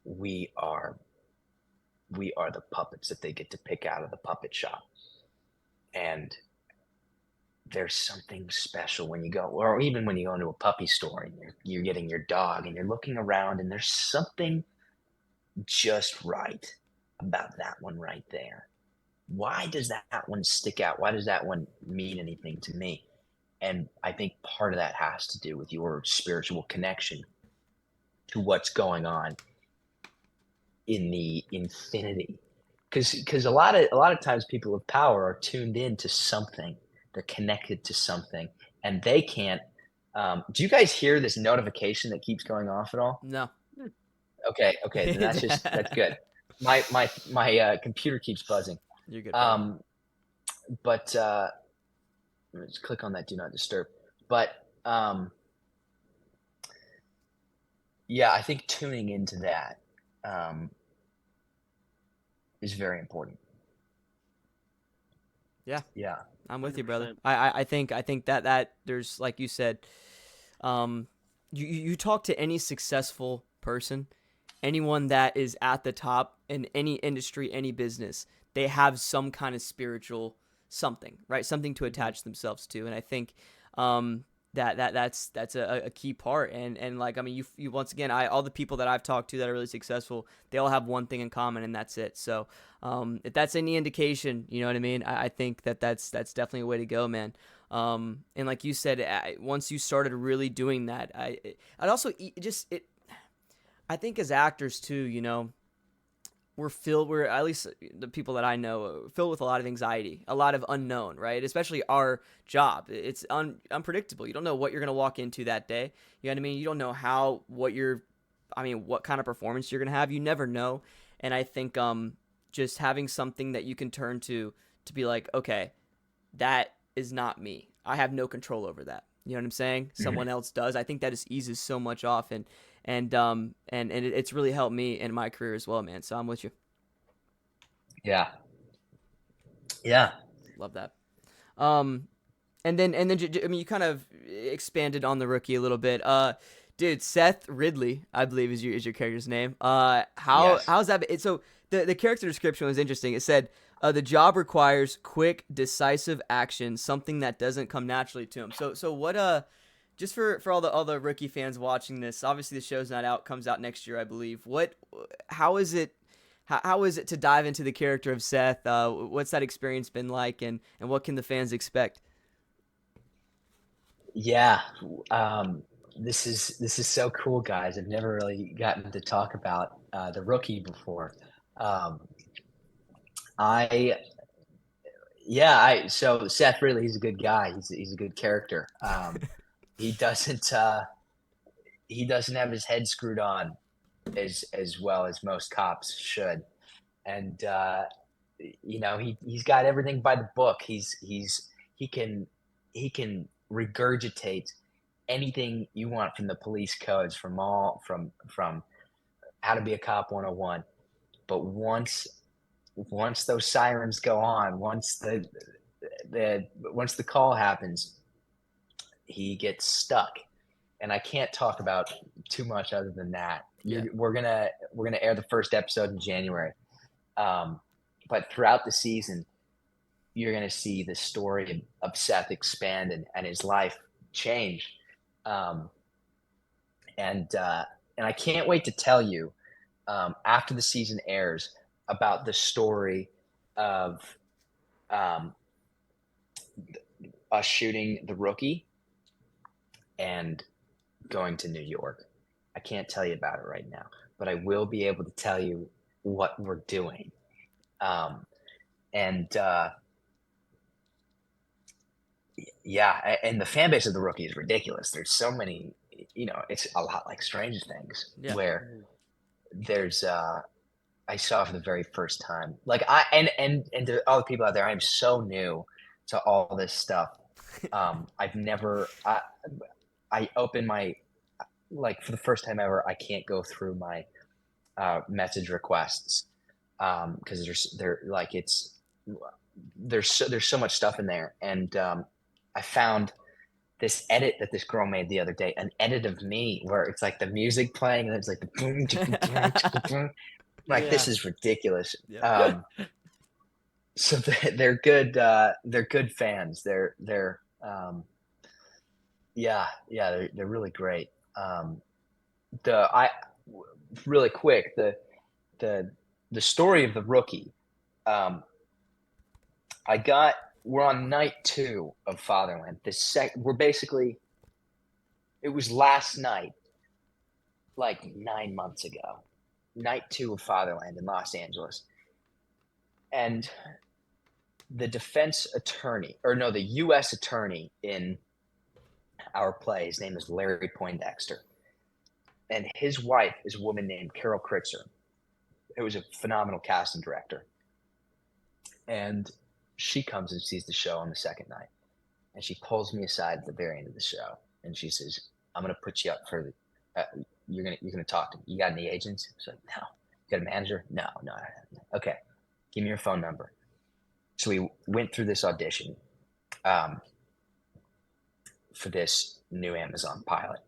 we are we are the puppets that they get to pick out of the puppet shop. And there's something special when you go, or even when you go into a puppy store and you're getting your dog and you're looking around and there's something just right about that one right there. Why does that one stick out? Why does that one mean anything to me? And I think part of that has to do with your spiritual connection to what's going on in the infinity. Because a lot of times people of power are tuned in to something. They're connected to something, and they can't. Do you guys hear this notification that keeps going off at all? No. Okay, then that's good. My computer keeps buzzing. You're good, brother. Um, but let's click on that do not disturb. But yeah, I think tuning into that um, is very important. Yeah, Yeah. I'm with you, brother. 100%. I think that there's, like you said, um, you talk to any successful person, anyone that is at the top in any industry, any business, they have some kind of spiritual something, right? Something to attach themselves to, and I think that's a key part. And like, I mean, you once again, all the people that I've talked to that are really successful, they all have one thing in common, and that's it. So if that's any indication, you know what I mean. I think that's definitely a way to go, man. And like you said, once you started really doing that, I'd also just it. I think as actors too, we're at least the people that I know filled with a lot of anxiety, a lot of unknown, right? Especially our job. It's unpredictable. You don't know what you're going to walk into that day. You know what I mean? You don't know what kind of performance you're going to have. You never know. And I think just having something that you can turn to be like, okay, that is not me. I have no control over that. You know what I'm saying? Mhm. Someone else does. I think that just eases so much off, it's really helped me in my career as well, man. So I'm with you. Yeah. Yeah. Love that. Um, and then I mean, you kind of expanded on the rookie a little bit. Dude, Seth Ridley, I believe is your character's name. Yes. How's that? So the character description was interesting. It said the job requires quick, decisive action, something that doesn't come naturally to him. So what just for all the rookie fans watching this, obviously the show's not out, comes out next year, I believe. How is it? How is it to dive into the character of Seth? What's that experience been like, and what can the fans expect? Yeah. Um, this is so cool, guys. I've never really gotten to talk about the rookie before. Um, I yeah, I so Seth really he's a good guy. He's a good character. He doesn't he doesn't have his head screwed on as well as most cops should. And he's got everything by the book. He can he can regurgitate anything you want from the police codes, from how to be a cop 101. But once those sirens go on, once the call happens, he gets stuck. And I can't talk about too much other than that. Yeah. We're gonna air the first episode in January. But throughout the season, you're going to see the story of Seth expand and his life change. Um, and I can't wait to tell you after the season airs about the story of um, us shooting The Rookie and going to New York. I can't tell you about it right now, but I will be able to tell you what we're doing. And yeah, and the fan base of The Rookie is ridiculous. There's so many, it's a lot like Stranger Things, Yeah. where there's I saw for the very first time. Like and to all the people out there, I'm so new to all this stuff. I've never I open my, like, for the first time ever, I can't go through my message requests because there's so much stuff in there. And I found this edit that this girl made the other day, an edit of me where it's like the music playing and it's like the boom, chicka, boom, chicka, boom. Like, this Yeah. is ridiculous. Yep. So they're good. They're good fans. They're they're really great. The I Really quick, the the story of The Rookie. Um, we're on night 2 of Fatherland. We're basically, it was last night, like 9 months ago. Night 2 of Fatherland in Los Angeles. And the defense attorney, or no, the U.S. attorney in our play, his name is Larry Poindexter. And his wife is a woman named Carol Kritzer, who was a phenomenal casting director. And she comes and sees the show on the second night. And she pulls me aside at the very end of the show. And she says, I'm going to put you up for you're going to talk to me. You got any agents? I was like, no. You got a manager? No. Okay. Give me your phone number. So we went through this audition for this new Amazon pilot.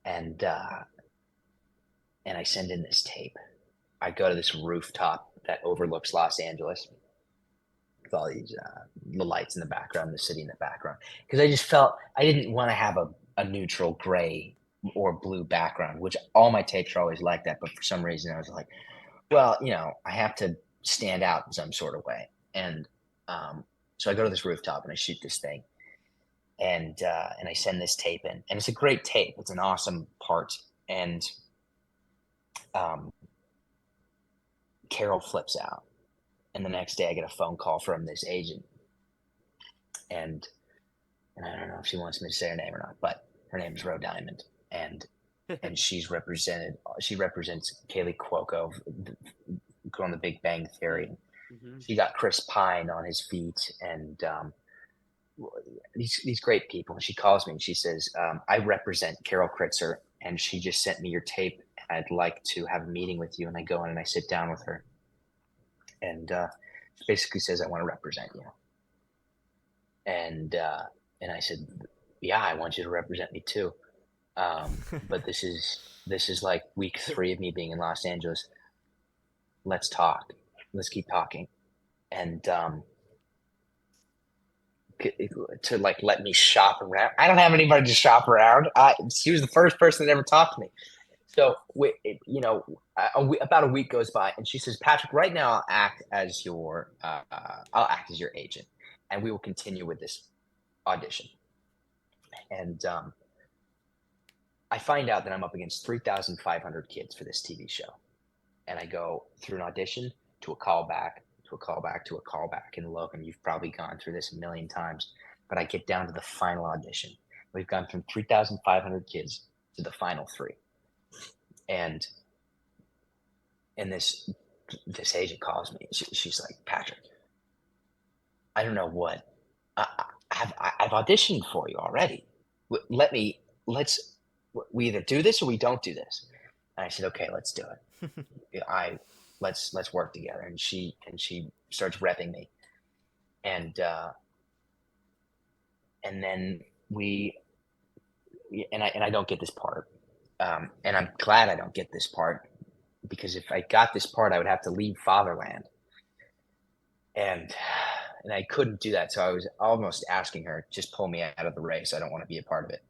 And I send in this tape. I go to this rooftop that overlooks Los Angeles with all these the lights in the background, the city in the background, because I just felt I didn't want to have a neutral gray or blue background, which all my tapes are always like that. But for some reason, I was like, well, I have to stand out in some sort of way. And so I go to this rooftop and I shoot this thing, and I send this tape in, and it's a great tape. It's an awesome part, and Carol flips out, and the next day I get a phone call from this agent, and I don't know if she wants me to say her name or not, but her name is Ro Diamond, and she represents Kaylee Cuoco on The Big Bang Theory. Mm-hmm. She got Chris Pine on his feet, and these great people. And she calls me and she says, I represent Carol Kritzer, and she just sent me your tape. I'd like to have a meeting with you. And I go in and I sit down with her, and she basically says, I want to represent you. And I said, yeah, I want you to represent me too. But this is like week 3 of me being in Los Angeles. Let's talk. Let's keep talking. And to like let me shop around. I don't have anybody to shop around. She was the first person that ever talked to me. So about a week goes by, and she says, Patrick, right now I'll act as your agent, and we will continue with this audition. And I find out that I'm up against 3,500 kids for this TV show, and I go through an audition to a callback to a callback to a callback. And Logan, you've probably gone through this a million times, but I get down to the final audition. We've gone from 3,500 kids to the final 3. And this agent calls me. She's like, Patrick, I don't know what I've auditioned for you already. We either do this or we don't do this. And I said, okay, let's do it. Let's work together. And she starts repping me, and then I don't get this part, and I'm glad I don't get this part, because if I got this part, I would have to leave Fatherland, and and I couldn't do that. So I was almost asking her, just pull me out of the race. I don't want to be a part of it.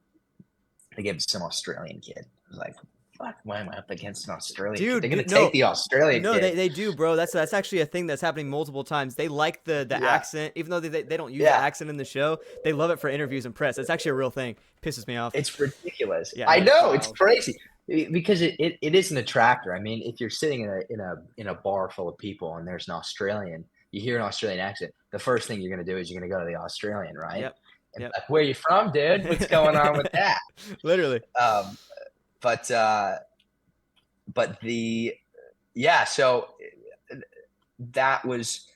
They gave it to some Australian kid. I was like, fuck, why am I up against an Australian kid? They're going to take No, the Australian no, kid. they do, bro. That's actually a thing that's happening multiple times. They like the Yeah. accent, even though they don't use the Yeah. accent in the show. They love it for interviews and press. It's actually a real thing. Pisses me off. It's ridiculous. Yeah. I That's know, it's wild. crazy because it is an attractor. I mean, if you're sitting in a bar full of people and there's an Australian, you hear an Australian accent, the first thing you're going to do is you're going to go to the Australian, right? Yep. And Yep. like, where are you from, dude? What's going on with that? Literally. But the so that was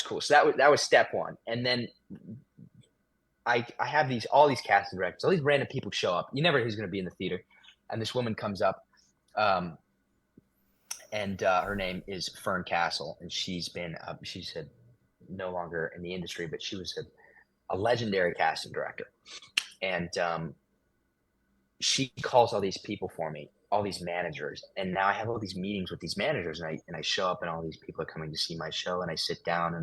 cool. So that was step one, and then I have all these casting directors, all these random people show up. You never know who's going to be in the theater, and this woman comes up, and her name is Fern Castle, and she's no longer in the industry, but she was a legendary casting director, and she calls all these people for me, all these managers, and now I have all these meetings with these managers, and I show up, and all these people are coming to see my show, and I sit down,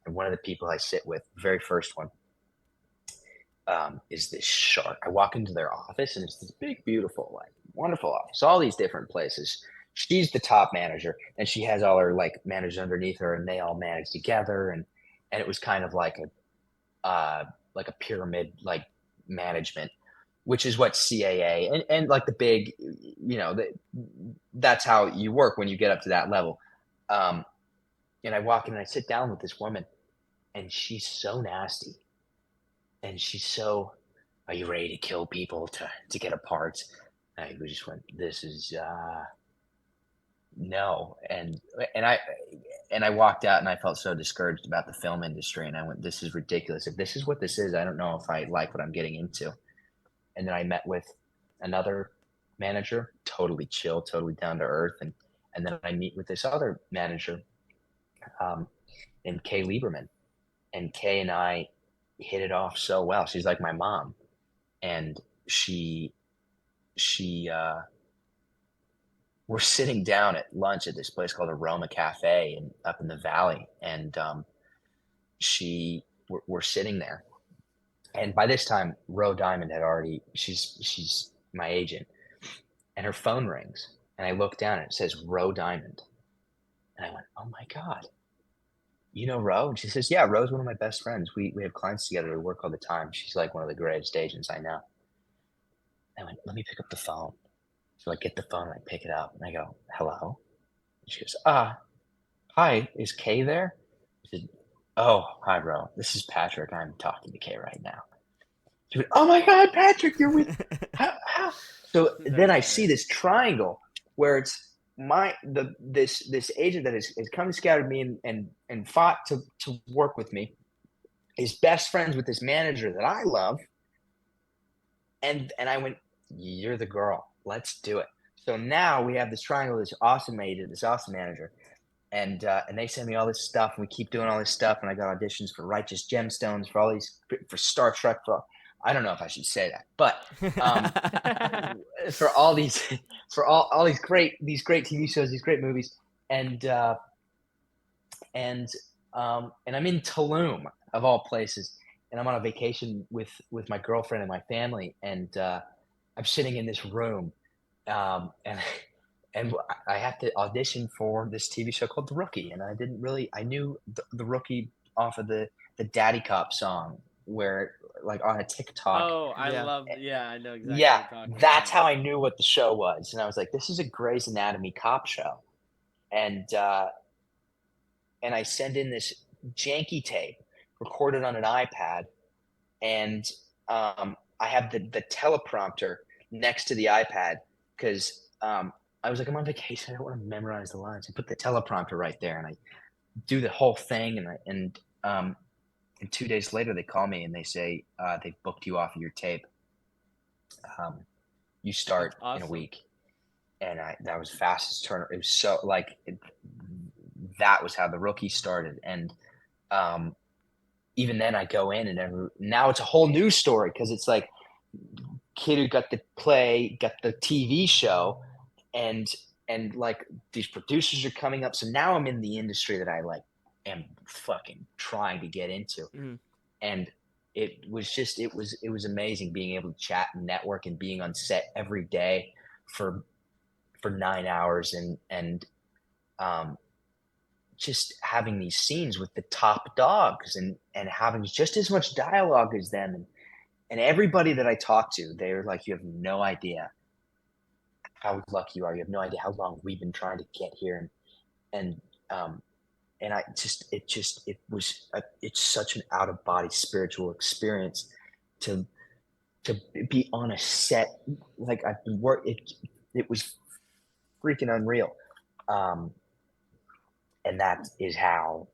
and one of the people I sit with, very first one, is this shark. I walk into their office, and it's this big, beautiful, like wonderful office, all these different places. She's the top manager, and she has all her like managers underneath her, and they all manage together, and it was kind of like a pyramid like management, which is what CAA and like the big, that's how you work when you get up to that level. And I walk in and I sit down with this woman, and she's so nasty. And she's so, are you ready to kill people to get a part? And I just went, this is, no. And I walked out, and I felt so discouraged about the film industry. And I went, this is ridiculous. If this is what this is, I don't know if I like what I'm getting into. And then I met with another manager, totally chill, totally down to earth. And then I meet with this other manager, named Kay Lieberman. And Kay and I hit it off so well. She's like my mom. And we're sitting down at lunch at this place called Aroma Cafe up in the valley. And we're sitting there. And by this time, Ro Diamond she's my agent, and her phone rings, and I look down and it says Ro Diamond. And I went, oh my God, you know Ro? And she says, yeah, Ro's one of my best friends. We have clients together. We work all the time. She's like one of the greatest agents I know. I went, let me pick up the phone. So I get the phone and I pick it up and I go, hello? And she goes, hi, is Kay there? I said, oh, hi, Ro. This is Patrick. I'm talking to Kay right now. She went, oh my God, Patrick, you're with how? So then I see this triangle where it's this agent that has come and scouted me and fought to work with me, is best friends with this manager that I love. And I went, you're the girl. Let's do it. So now we have this triangle, this awesome agent, this awesome manager. And they send me all this stuff, and we keep doing all this stuff. And I got auditions for Righteous Gemstones, for Star Trek, I don't know if I should say that, but for all these great TV shows, these great movies, and I'm in Tulum of all places, and I'm on a vacation with my girlfriend and my family, and I'm sitting in this room, and I have to audition for this TV show called The Rookie, and I knew the Rookie off of the Daddy Cop song, where like on a TikTok. Oh, I Yeah. love. Yeah, I know exactly. Yeah, what you're talking that's about. how I knew what the show was, and I was like, this is a Grey's Anatomy cop show, and I send in this janky tape recorded on an iPad, and I have the teleprompter next to the iPad because I was like, I'm on vacation, I don't want to memorize the lines. I put the teleprompter right there, and I do the whole thing, and 2 days later they call me and they say they booked you off of your tape. You start in a week, and that was fastest turn. It was so that was how The Rookie started, and even then I go in, and now it's a whole new story because it's like kid who got the TV show, and like these producers are coming up. So now I'm in the industry that I like am fucking trying to get into. Mhm. And it was amazing being able to chat and network and being on set every day for 9 hours and just having these scenes with the top dogs and having just as much dialogue as them and everybody that I talked to, they were like, you have no idea how lucky you are. You have no idea how long we've been trying to get here. And um, and it's such an out of body spiritual experience to be on a set. Like I've been it was freaking unreal. Um, and that is how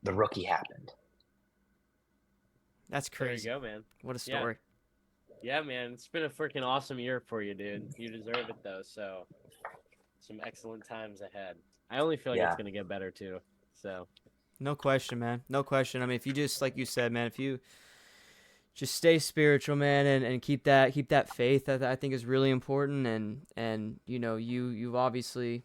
The Rookie happened. That's crazy. There you go, man. What a story. Yeah, man. It's been a freaking awesome year for you, dude. You deserve it, though. So, some excellent times ahead. I only feel like it's going to get better, too. So, No question, man. No question. I mean, if you just, like you said, man, if you just stay spiritual, man, and keep that faith, that I think is really important. And you know, you've obviously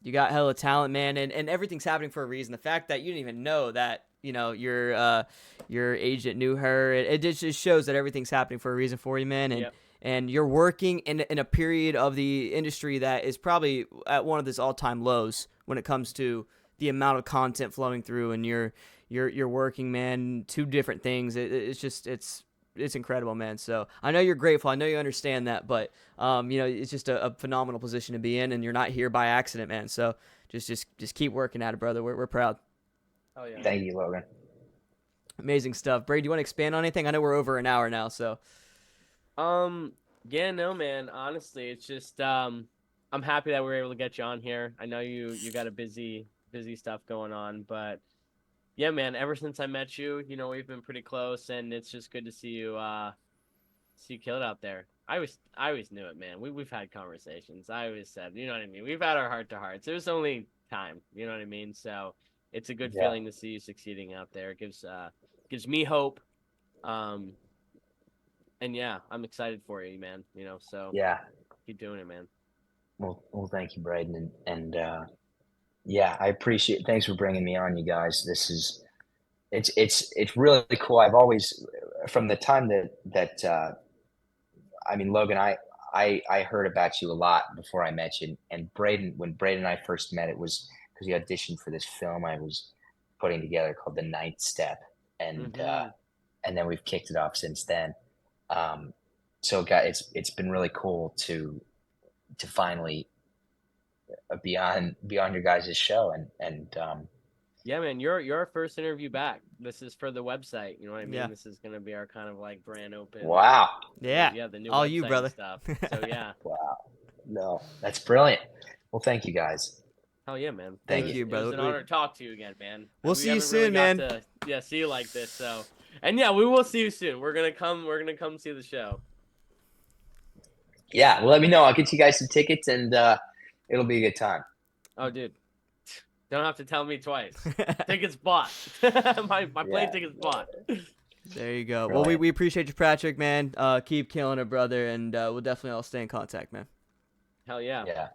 you got hella talent, man, and everything's happening for a reason. The fact that you didn't even know that, you know, your agent knew her, it just shows that everything's happening for a reason for you, man. And Yep. and you're working in a period of the industry that is probably at one of its all-time lows when it comes to the amount of content flowing through, and you're working, man, two different things. It's just it's incredible, man. So I know you're grateful. I know you understand that, but you know, it's just a phenomenal position to be in, and you're not here by accident, man. So just keep working at it, brother. We're proud. oh yeah. Thank you, Logan. Amazing stuff. Brady, do you want to expand on anything? I know we're over an hour now, so. Yeah, no, man. Honestly, it's just I'm happy that we were able to get you on here. I know you got a busy stuff going on, but yeah, man, ever since I met you, you know, we've been pretty close, and it's just good to see you kill it out there. I always knew it, man. We've had conversations. I always said, you know what I mean? We've had our heart to hearts. It was only time, you know what I mean? So it's a good Yeah. feeling to see you succeeding out there. It gives me hope. And yeah, I'm excited for you, man. You know, so Yeah. keep doing it, man. Well, thank you, Brayden, and yeah, I appreciate. Thanks for bringing me on, you guys. This is it's really cool. I've always, from the time that I mean, Logan, I heard about you a lot before I met you, and Brayden, when Brayden and I first met, it was because he auditioned for this film I was putting together called The Ninth Step, and Mhm. and then we've kicked it off since then. So, guys, it's been really cool to finally be on your guys' show and Yeah, man, you're our first interview back. This is for the website. You know what I mean? Yeah. This is gonna be our kind of like brand open. wow, Yeah. Yeah, the new All website you, and brother. stuff. So yeah, wow, no, that's brilliant. Well, thank you guys. hell yeah, man. Thank It you, was brother. an honor to talk to you again, man. We'll We see you haven't really soon, got man. to see you like this. So, and yeah, we will see you soon. We're gonna come see the show. Yeah, well, let me know. I'll get you guys some tickets, and it'll be a good time. Oh, dude, don't have to tell me twice. Tickets bought. my plane Yeah. tickets bought. There you go. Well, Brilliant. we appreciate you, Patrick, man. Keep killing it, brother, and we'll definitely all stay in contact, man. Hell yeah. Yeah.